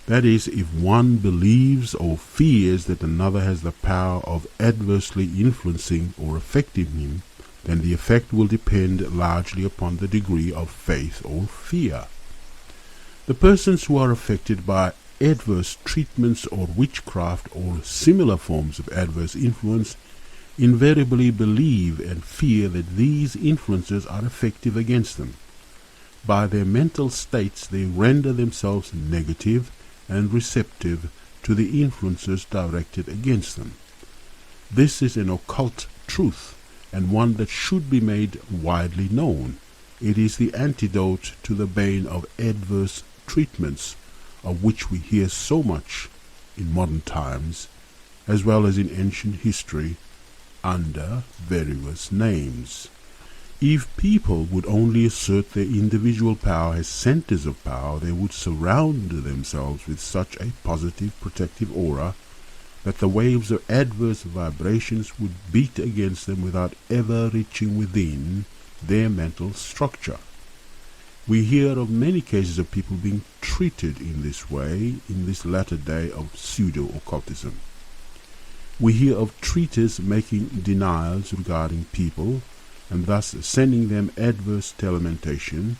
That is, if one believes or fears that another has the power of adversely influencing or affecting him, then the effect will depend largely upon the degree of faith or fear. The persons who are affected by adverse treatments or witchcraft or similar forms of adverse influence invariably believe and fear that these influences are effective against them. By their mental states they render themselves negative and receptive to the influences directed against them. This is an occult truth, and one that should be made widely known. It is the antidote to the bane of adverse treatments, of which we hear so much in modern times, as well as in ancient history, under various names. If people would only assert their individual power as centers of power, they would surround themselves with such a positive protective aura that the waves of adverse vibrations would beat against them without ever reaching within their mental structure. We hear of many cases of people being treated in this way in this latter day of pseudo-occultism. We hear of treaters making denials regarding people, and thus sending them adverse telementation.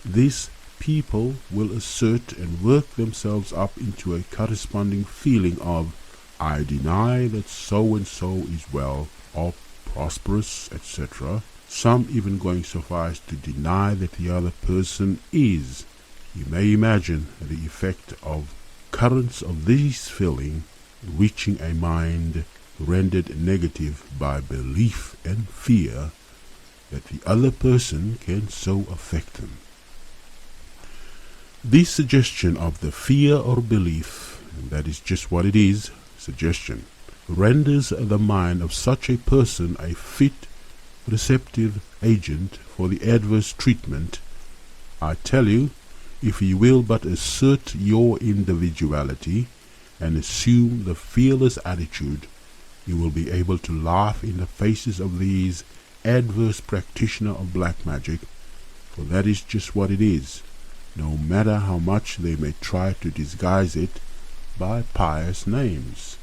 These people will assert and work themselves up into a corresponding feeling of, I deny that so-and-so is well, or prosperous, etc., some even going so far as to deny that the other person is. You may imagine the effect of currents of this feeling reaching a mind rendered negative by belief and fear that the other person can so affect them. This suggestion of the fear or belief, and that is just what it is, suggestion, renders the mind of such a person a fit, receptive agent for the adverse treatment. I tell you, if you will but assert your individuality and assume the fearless attitude, you will be able to laugh in the faces of these adverse practitioners of black magic, for that is just what it is, no matter how much they may try to disguise it by pious names.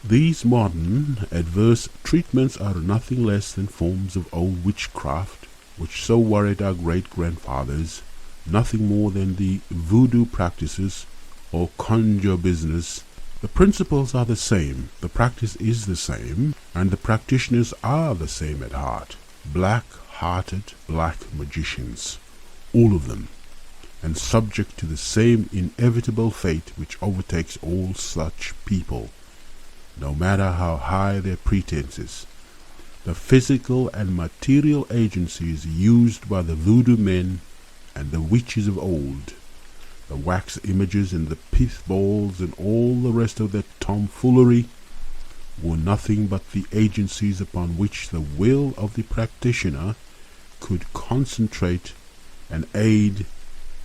These modern adverse treatments are nothing less than forms of old witchcraft which so worried our great-grandfathers, nothing more than the voodoo practices or conjure business. The principles are the same, the practice is the same, and the practitioners are the same at heart. Black-hearted black magicians, all of them, and subject to the same inevitable fate which overtakes all such people, no matter how high their pretenses. The physical and material agencies used by the voodoo men and the witches of old, the wax images and the pith balls and all the rest of that tomfoolery, were nothing but the agencies upon which the will of the practitioner could concentrate and aid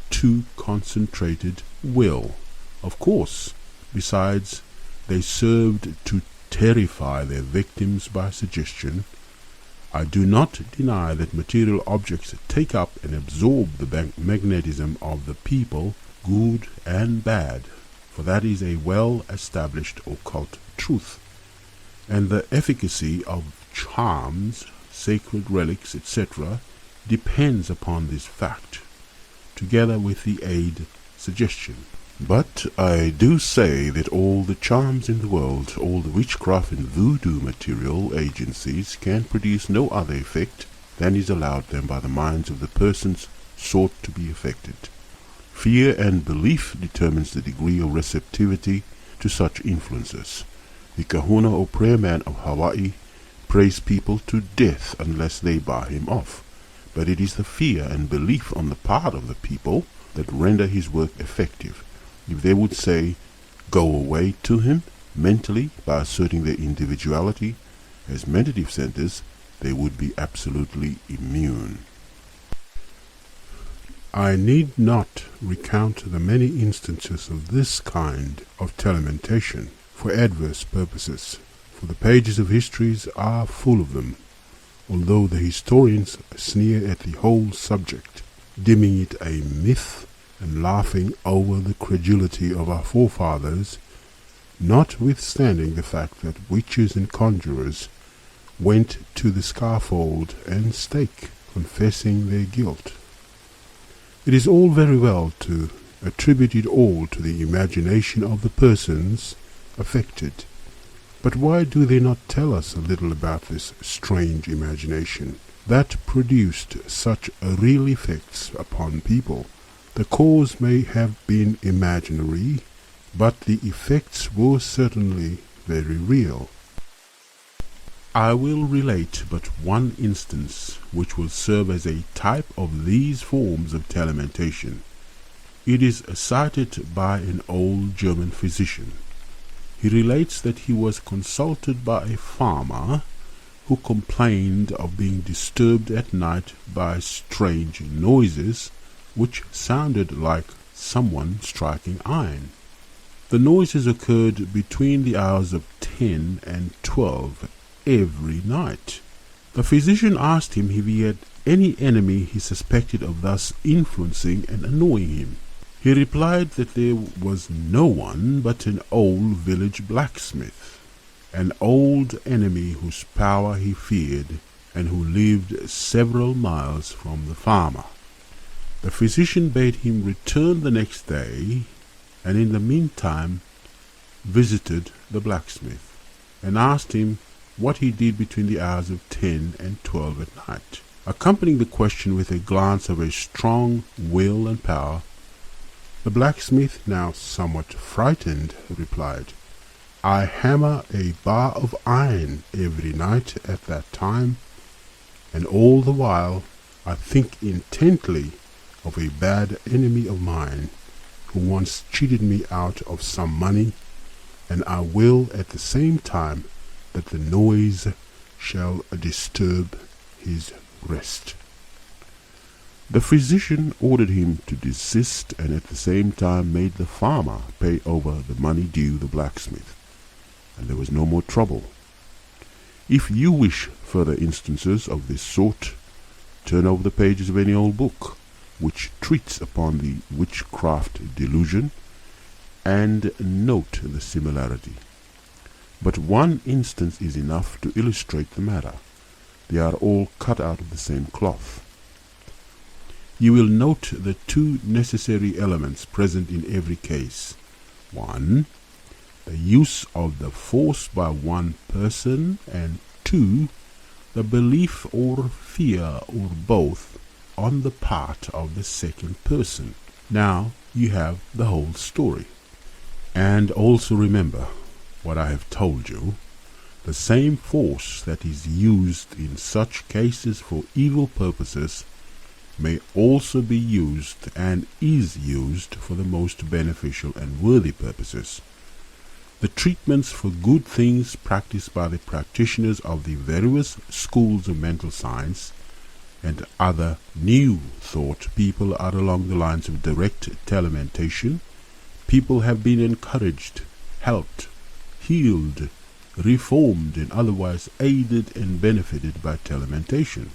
to concentrated will. Of course, besides, they served to terrify their victims by suggestion, I do not deny that material objects take up and absorb the magnetism of the people, good and bad, for that is a well-established occult truth, and the efficacy of charms, sacred relics, etc., depends upon this fact, together with the aid suggestion. But I do say that all the charms in the world, all the witchcraft and voodoo material agencies can produce no other effect than is allowed them by the minds of the persons sought to be affected. Fear and belief determines the degree of receptivity to such influences. The kahuna or prayer man of Hawaii prays people to death unless they bar him off, but it is the fear and belief on the part of the people that render his work effective. If they would say, go away to him, mentally, by asserting their individuality, as meditative centers, they would be absolutely immune. I need not recount the many instances of this kind of telementation for adverse purposes, for the pages of histories are full of them, although the historians sneer at the whole subject, deeming it a myth and laughing over the credulity of our forefathers, notwithstanding the fact that witches and conjurers went to the scaffold and stake, confessing their guilt. It is all very well to attribute it all to the imagination of the persons affected, but why do they not tell us a little about this strange imagination that produced such real effects upon people? The cause may have been imaginary, but the effects were certainly very real. I will relate but one instance which will serve as a type of these forms of telementation. It is cited by an old German physician. He relates that he was consulted by a farmer who complained of being disturbed at night by strange noises which sounded like someone striking iron. The noises occurred between the hours of 10 and 12 every night. The physician asked him if he had any enemy he suspected of thus influencing and annoying him. He replied that there was no one but an old village blacksmith, an old enemy whose power he feared and who lived several miles from the farmer. The physician bade him return the next day, and in the meantime visited the blacksmith, and asked him what he did between the hours of 10 and 12 at night. Accompanying the question with a glance of a strong will and power, the blacksmith, now somewhat frightened, replied, I hammer a bar of iron every night at that time, and all the while I think intently of a bad enemy of mine who once cheated me out of some money, and I will at the same time that the noise shall disturb his rest. The physician ordered him to desist, and at the same time made the farmer pay over the money due the blacksmith, and there was no more trouble. If you wish further instances of this sort, turn over the pages of any old book which treats upon the witchcraft delusion, and note the similarity. But one instance is enough to illustrate the matter. They are all cut out of the same cloth. You will note the two necessary elements present in every case. 1. The use of the force by one person, and 2. The belief or fear, or both, on the part of the second person. Now you have the whole story. And also remember what I have told you. The same force that is used in such cases for evil purposes may also be used and is used for the most beneficial and worthy purposes. The treatments for good things practiced by the practitioners of the various schools of mental science and other new thought people are along the lines of direct telementation. People have been encouraged, helped, healed, reformed and otherwise aided and benefited by telementation.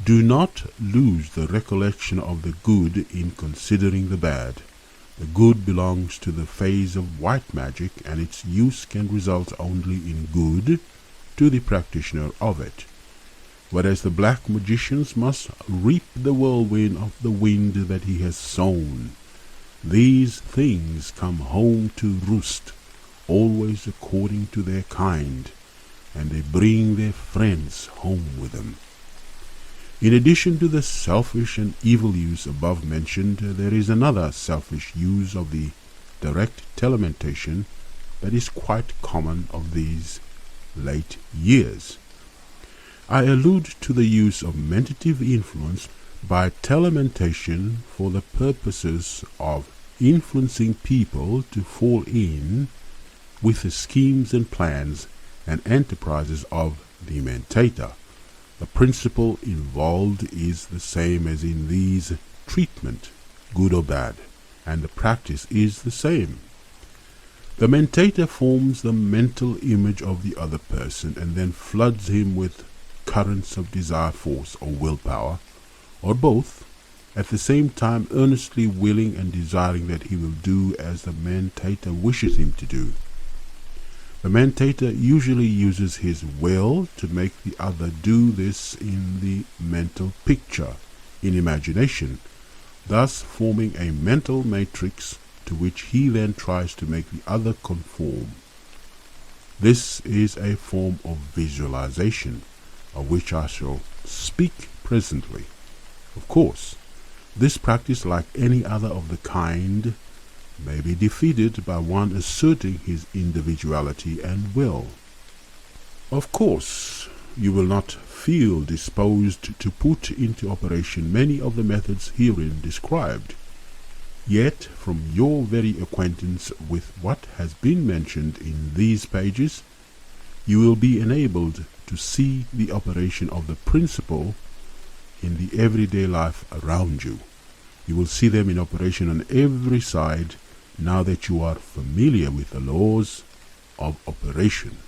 Do not lose the recollection of the good in considering the bad. The good belongs to the phase of white magic, and its use can result only in good to the practitioner of it, whereas the black magicians must reap the whirlwind of the wind that he has sown. These things come home to roost, always according to their kind, and they bring their friends home with them. In addition to the selfish and evil use above mentioned, there is another selfish use of the direct telementation that is quite common of these late years. I allude to the use of mentative influence by telementation for the purposes of influencing people to fall in with the schemes and plans and enterprises of the mentator. The principle involved is the same as in these treatment, good or bad, and the practice is the same. The mentator forms the mental image of the other person and then floods him with currents of desire force or willpower, or both, at the same time earnestly willing and desiring that he will do as the mentator wishes him to do. The mentator usually uses his will to make the other do this in the mental picture, in imagination, thus forming a mental matrix to which he then tries to make the other conform. This is a form of visualization, of which I shall speak presently. Of course, this practice, like any other of the kind, may be defeated by one asserting his individuality and will. Of course, you will not feel disposed to put into operation many of the methods herein described. Yet, from your very acquaintance with what has been mentioned in these pages, you will be enabled to see the operation of the principle in the everyday life around you. You will see them in operation on every side now that you are familiar with the laws of operation.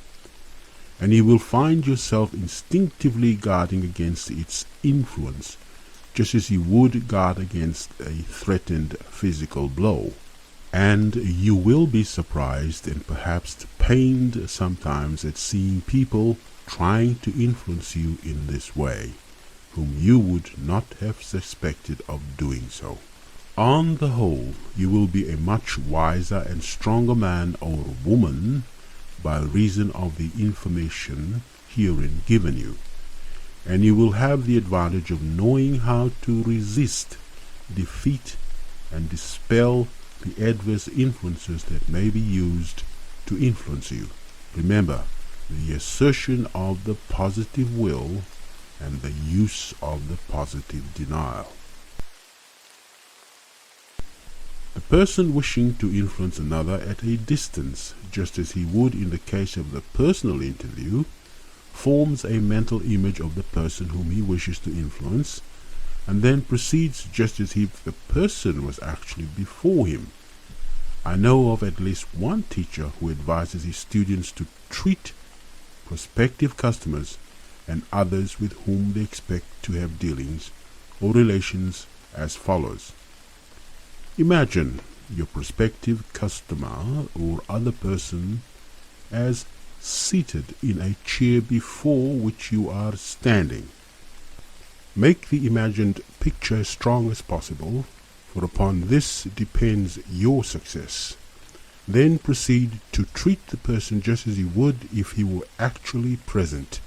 And you will find yourself instinctively guarding against its influence, just as you would guard against a threatened physical blow. And you will be surprised and perhaps pained sometimes at seeing people trying to influence you in this way, whom you would not have suspected of doing so. On the whole, you will be a much wiser and stronger man or woman by reason of the information herein given you, and you will have the advantage of knowing how to resist, defeat, and dispel the adverse influences that may be used to influence you. Remember, the assertion of the positive will and the use of the positive denial. The person wishing to influence another at a distance, just as he would in the case of the personal interview, forms a mental image of the person whom he wishes to influence, and then proceeds just as if the person was actually before him. I know of at least one teacher who advises his students to treat prospective customers and others with whom they expect to have dealings or relations as follows. Imagine your prospective customer or other person as seated in a chair before which you are standing. Make the imagined picture as strong as possible, for upon this depends your success. Then proceed to treat the person just as you would if he were actually present.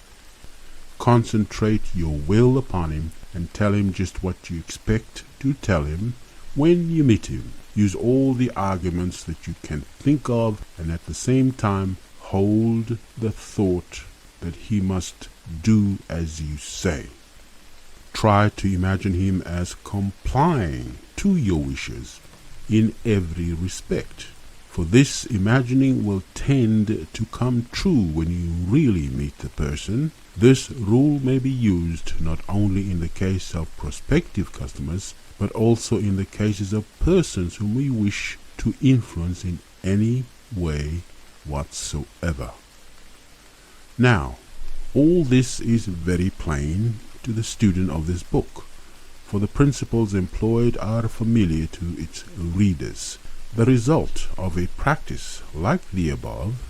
Concentrate your will upon him and tell him just what you expect to tell him when you meet him. Use all the arguments that you can think of, and at the same time hold the thought that he must do as you say. Try to imagine him as complying to your wishes in every respect, for this imagining will tend to come true when you really meet the person. This rule may be used not only in the case of prospective customers, but also in the cases of persons whom we wish to influence in any way whatsoever. Now, all this is very plain to the student of this book, for the principles employed are familiar to its readers. The result of a practice like the above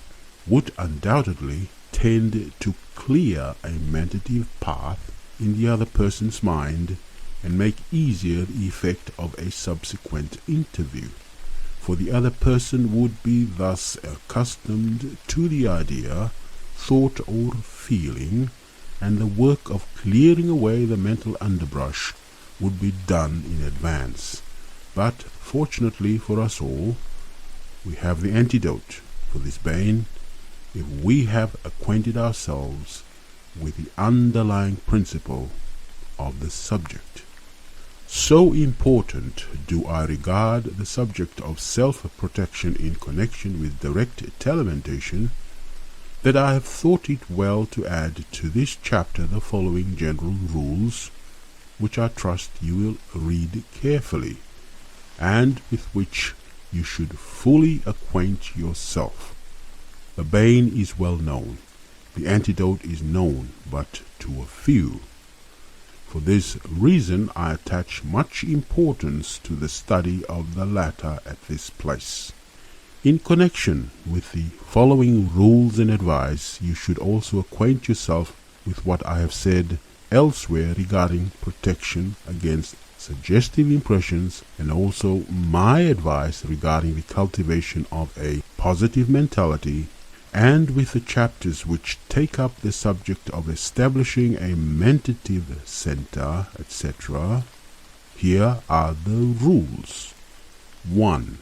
would undoubtedly tend to clear a mentative path in the other person's mind and make easier the effect of a subsequent interview, for the other person would be thus accustomed to the idea, thought or feeling, and the work of clearing away the mental underbrush would be done in advance. But fortunately for us all, we have the antidote for this bane if we have acquainted ourselves with the underlying principle of the subject. So important do I regard the subject of self-protection in connection with direct telementation that I have thought it well to add to this chapter the following general rules, which I trust you will read carefully, and with which you should fully acquaint yourself. The bane is well known, the antidote is known but to a few. For this reason I attach much importance to the study of the latter at this place. In connection with the following rules and advice, you should also acquaint yourself with what I have said elsewhere regarding protection against suggestive impressions, and also my advice regarding the cultivation of a positive mentality, and with the chapters which take up the subject of establishing a mentative center, etc. Here are the rules. 1.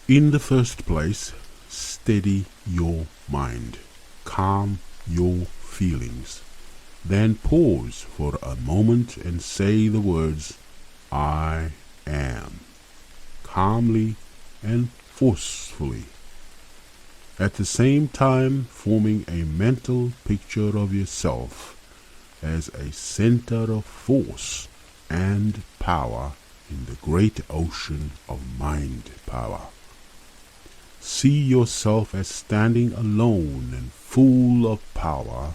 In the first place, steady your mind. Calm your feelings. Then pause for a moment and say the words, I am, calmly and forcefully, at the same time forming a mental picture of yourself as a center of force and power in the great ocean of mind power. See yourself as standing alone and full of power.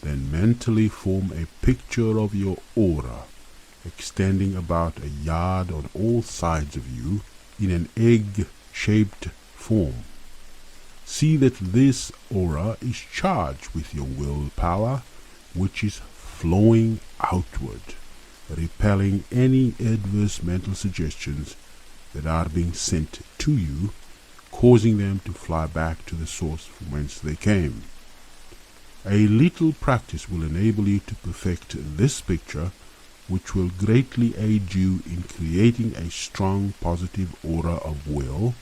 Then mentally form a picture of your aura, extending about a yard on all sides of you in an egg-shaped form. See that this aura is charged with your willpower, which is flowing outward, repelling any adverse mental suggestions that are being sent to you, causing them to fly back to the source from whence they came. A little practice will enable you to perfect this picture, which will greatly aid you in creating a strong positive aura of will,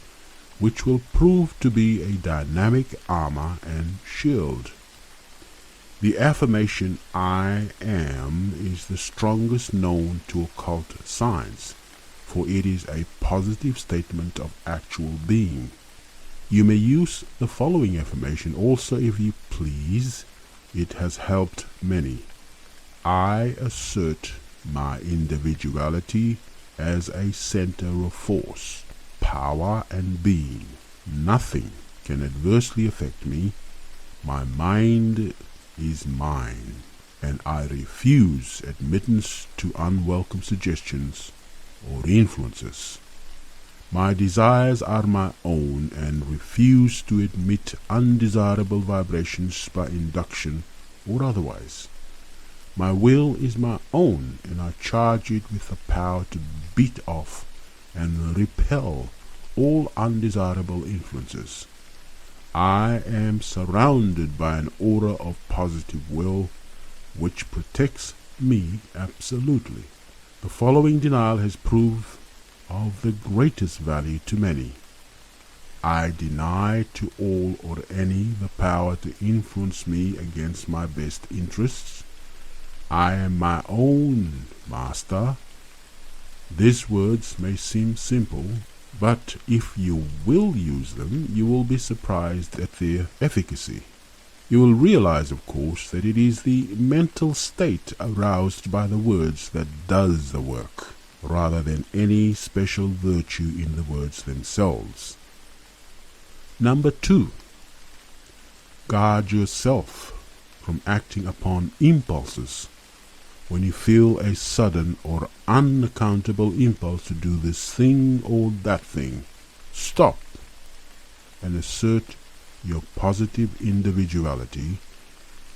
which will prove to be a dynamic armor and shield. The affirmation I am is the strongest known to occult science, for it is a positive statement of actual being. You may use the following affirmation also if you please. It has helped many. I assert my individuality as a center of force, power and being. Nothing can adversely affect me. My mind is mine, and I refuse admittance to unwelcome suggestions or influences. My desires are my own and refuse to admit undesirable vibrations by induction or otherwise. My will is my own, and I charge it with the power to beat off and repel all undesirable influences. I am surrounded by an aura of positive will, which protects me absolutely. The following denial has proved of the greatest value to many. I deny to all or any the power to influence me against my best interests. I am my own master. These words may seem simple, but if you will use them, you will be surprised at their efficacy. You will realize, of course, that it is the mental state aroused by the words that does the work, rather than any special virtue in the words themselves. Number 2. guard yourself from acting upon impulses. When you feel a sudden or unaccountable impulse to do this thing or that thing, stop and assert your positive individuality,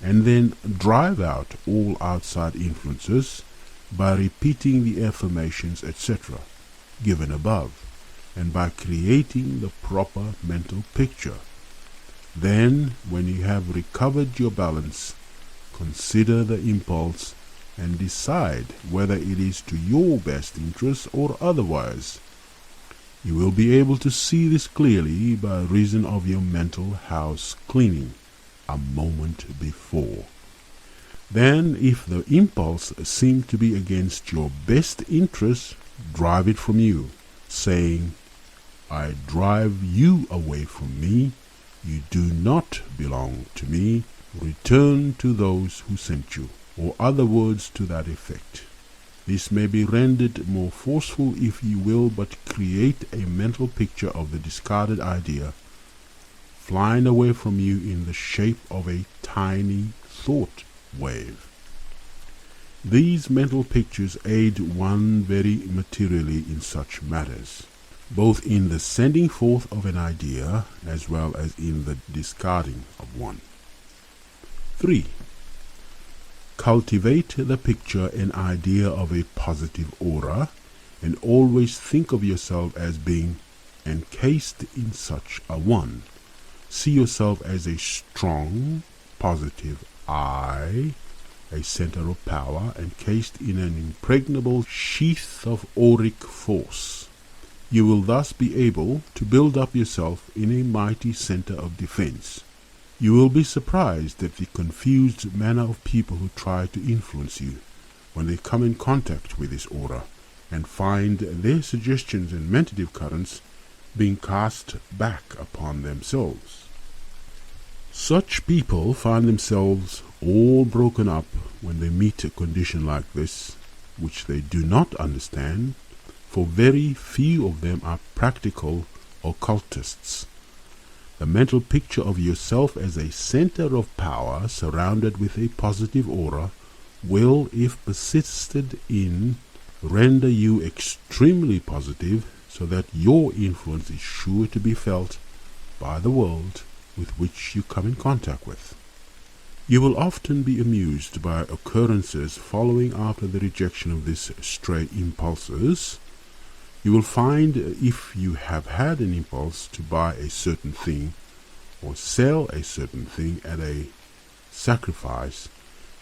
and then drive out all outside influences by repeating the affirmations, etc., given above, and by creating the proper mental picture. Then, when you have recovered your balance, consider the impulse and decide whether it is to your best interest or otherwise. You will be able to see this clearly by reason of your mental house cleaning a moment before. Then, if the impulse seems to be against your best interest, drive it from you, saying, I drive you away from me. You do not belong to me. Return to those who sent you, or other words to that effect. This may be rendered more forceful if you will but create a mental picture of the discarded idea flying away from you in the shape of a tiny thought wave. These mental pictures aid one very materially in such matters, both in the sending forth of an idea as well as in the discarding of one. 3. Cultivate the picture and idea of a positive aura, and always think of yourself as being encased in such a one. See yourself as a strong, positive I, a center of power, encased in an impregnable sheath of auric force. You will thus be able to build up yourself in a mighty center of defense. You will be surprised at the confused manner of people who try to influence you when they come in contact with this aura, and find their suggestions and mentative currents being cast back upon themselves. Such people find themselves all broken up when they meet a condition like this, which they do not understand, for very few of them are practical occultists. The mental picture of yourself as a center of power surrounded with a positive aura will, if persisted in, render you extremely positive, so that your influence is sure to be felt by the world with which you come in contact with. You will often be amused by occurrences following after the rejection of these stray impulses. You will find, if you have had an impulse to buy a certain thing or sell a certain thing at a sacrifice,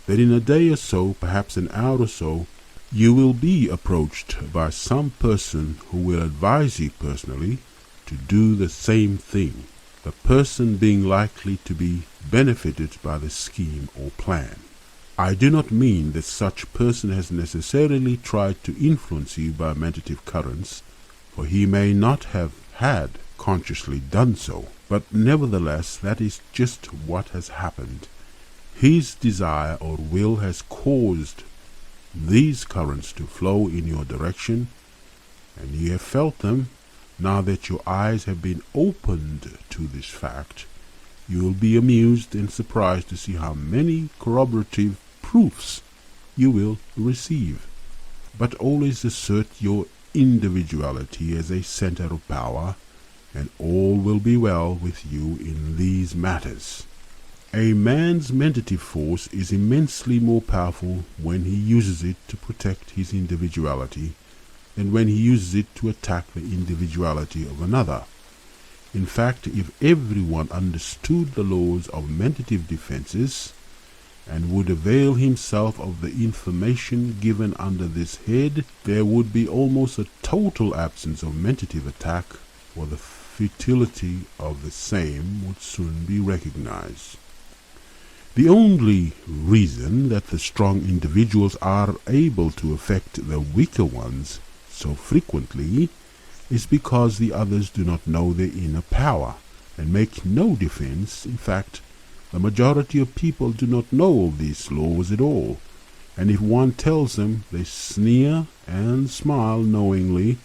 that in a day or so, perhaps an hour or so, you will be approached by some person who will advise you personally to do the same thing, the person being likely to be benefited by the scheme or plan. I do not mean that such person has necessarily tried to influence you by mentative currents, for he may not have had consciously done so, but nevertheless that is just what has happened. His desire or will has caused these currents to flow in your direction, and you have felt them. Now that your eyes have been opened to this fact, you will be amused and surprised to see how many corroborative proofs you will receive. But always assert your individuality as a center of power, and all will be well with you in these matters. A man's mentative force is immensely more powerful when he uses it to protect his individuality than when he uses it to attack the individuality of another. In fact, if everyone understood the laws of mentative defenses, and would avail himself of the information given under this head, there would be almost a total absence of mentative attack, or the futility of the same would soon be recognized. The only reason that the strong individuals are able to affect the weaker ones so frequently is because the others do not know their inner power and make no defense. In fact, the majority of people do not know of these laws at all, and if one tells them, they sneer and smile knowingly,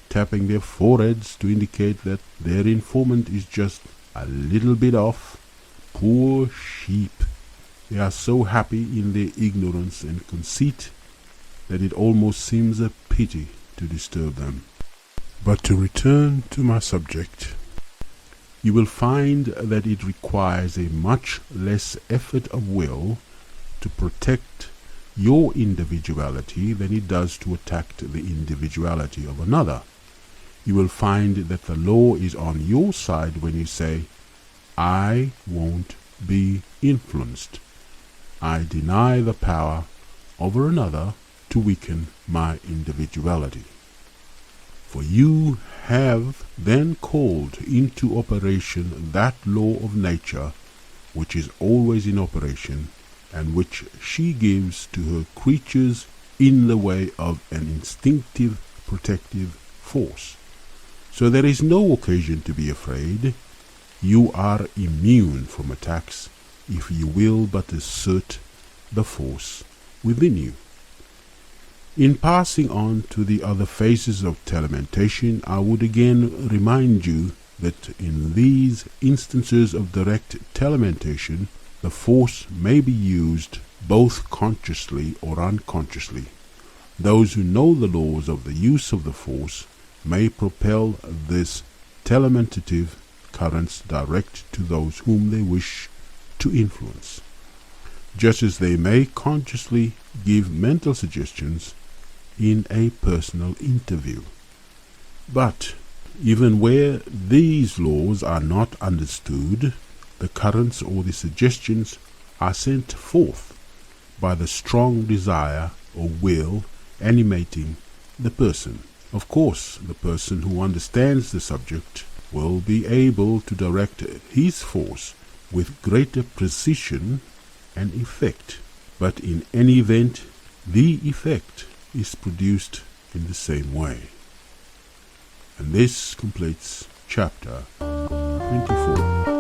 tapping their foreheads to indicate that their informant is just a little bit off, Poor sheep! They are so happy in their ignorance and conceit that it almost seems a pity to disturb them. But to return to my subject, you will find that it requires a much less effort of will to protect your individuality than it does to attack the individuality of another. You will find that the law is on your side when you say, I won't be influenced. I deny the power over another to weaken my individuality. For you have then called into operation that law of nature which is always in operation, and which she gives to her creatures in the way of an instinctive protective force. So there is no occasion to be afraid. You are immune from attacks if you will but assert the force within you. In passing on to the other phases of telementation, I would again remind you that in these instances of direct telementation, the force may be used both consciously or unconsciously. Those who know the laws of the use of the force may propel this telementative currents direct to those whom they wish to influence, just as they may consciously give mental suggestions in a personal interview. But even where these laws are not understood, the currents or the suggestions are sent forth by the strong desire or will animating the person. Of course, the person who understands the subject will be able to direct his force with greater precision and effect, but in any event, the effect is produced in the same way. And this completes chapter 24.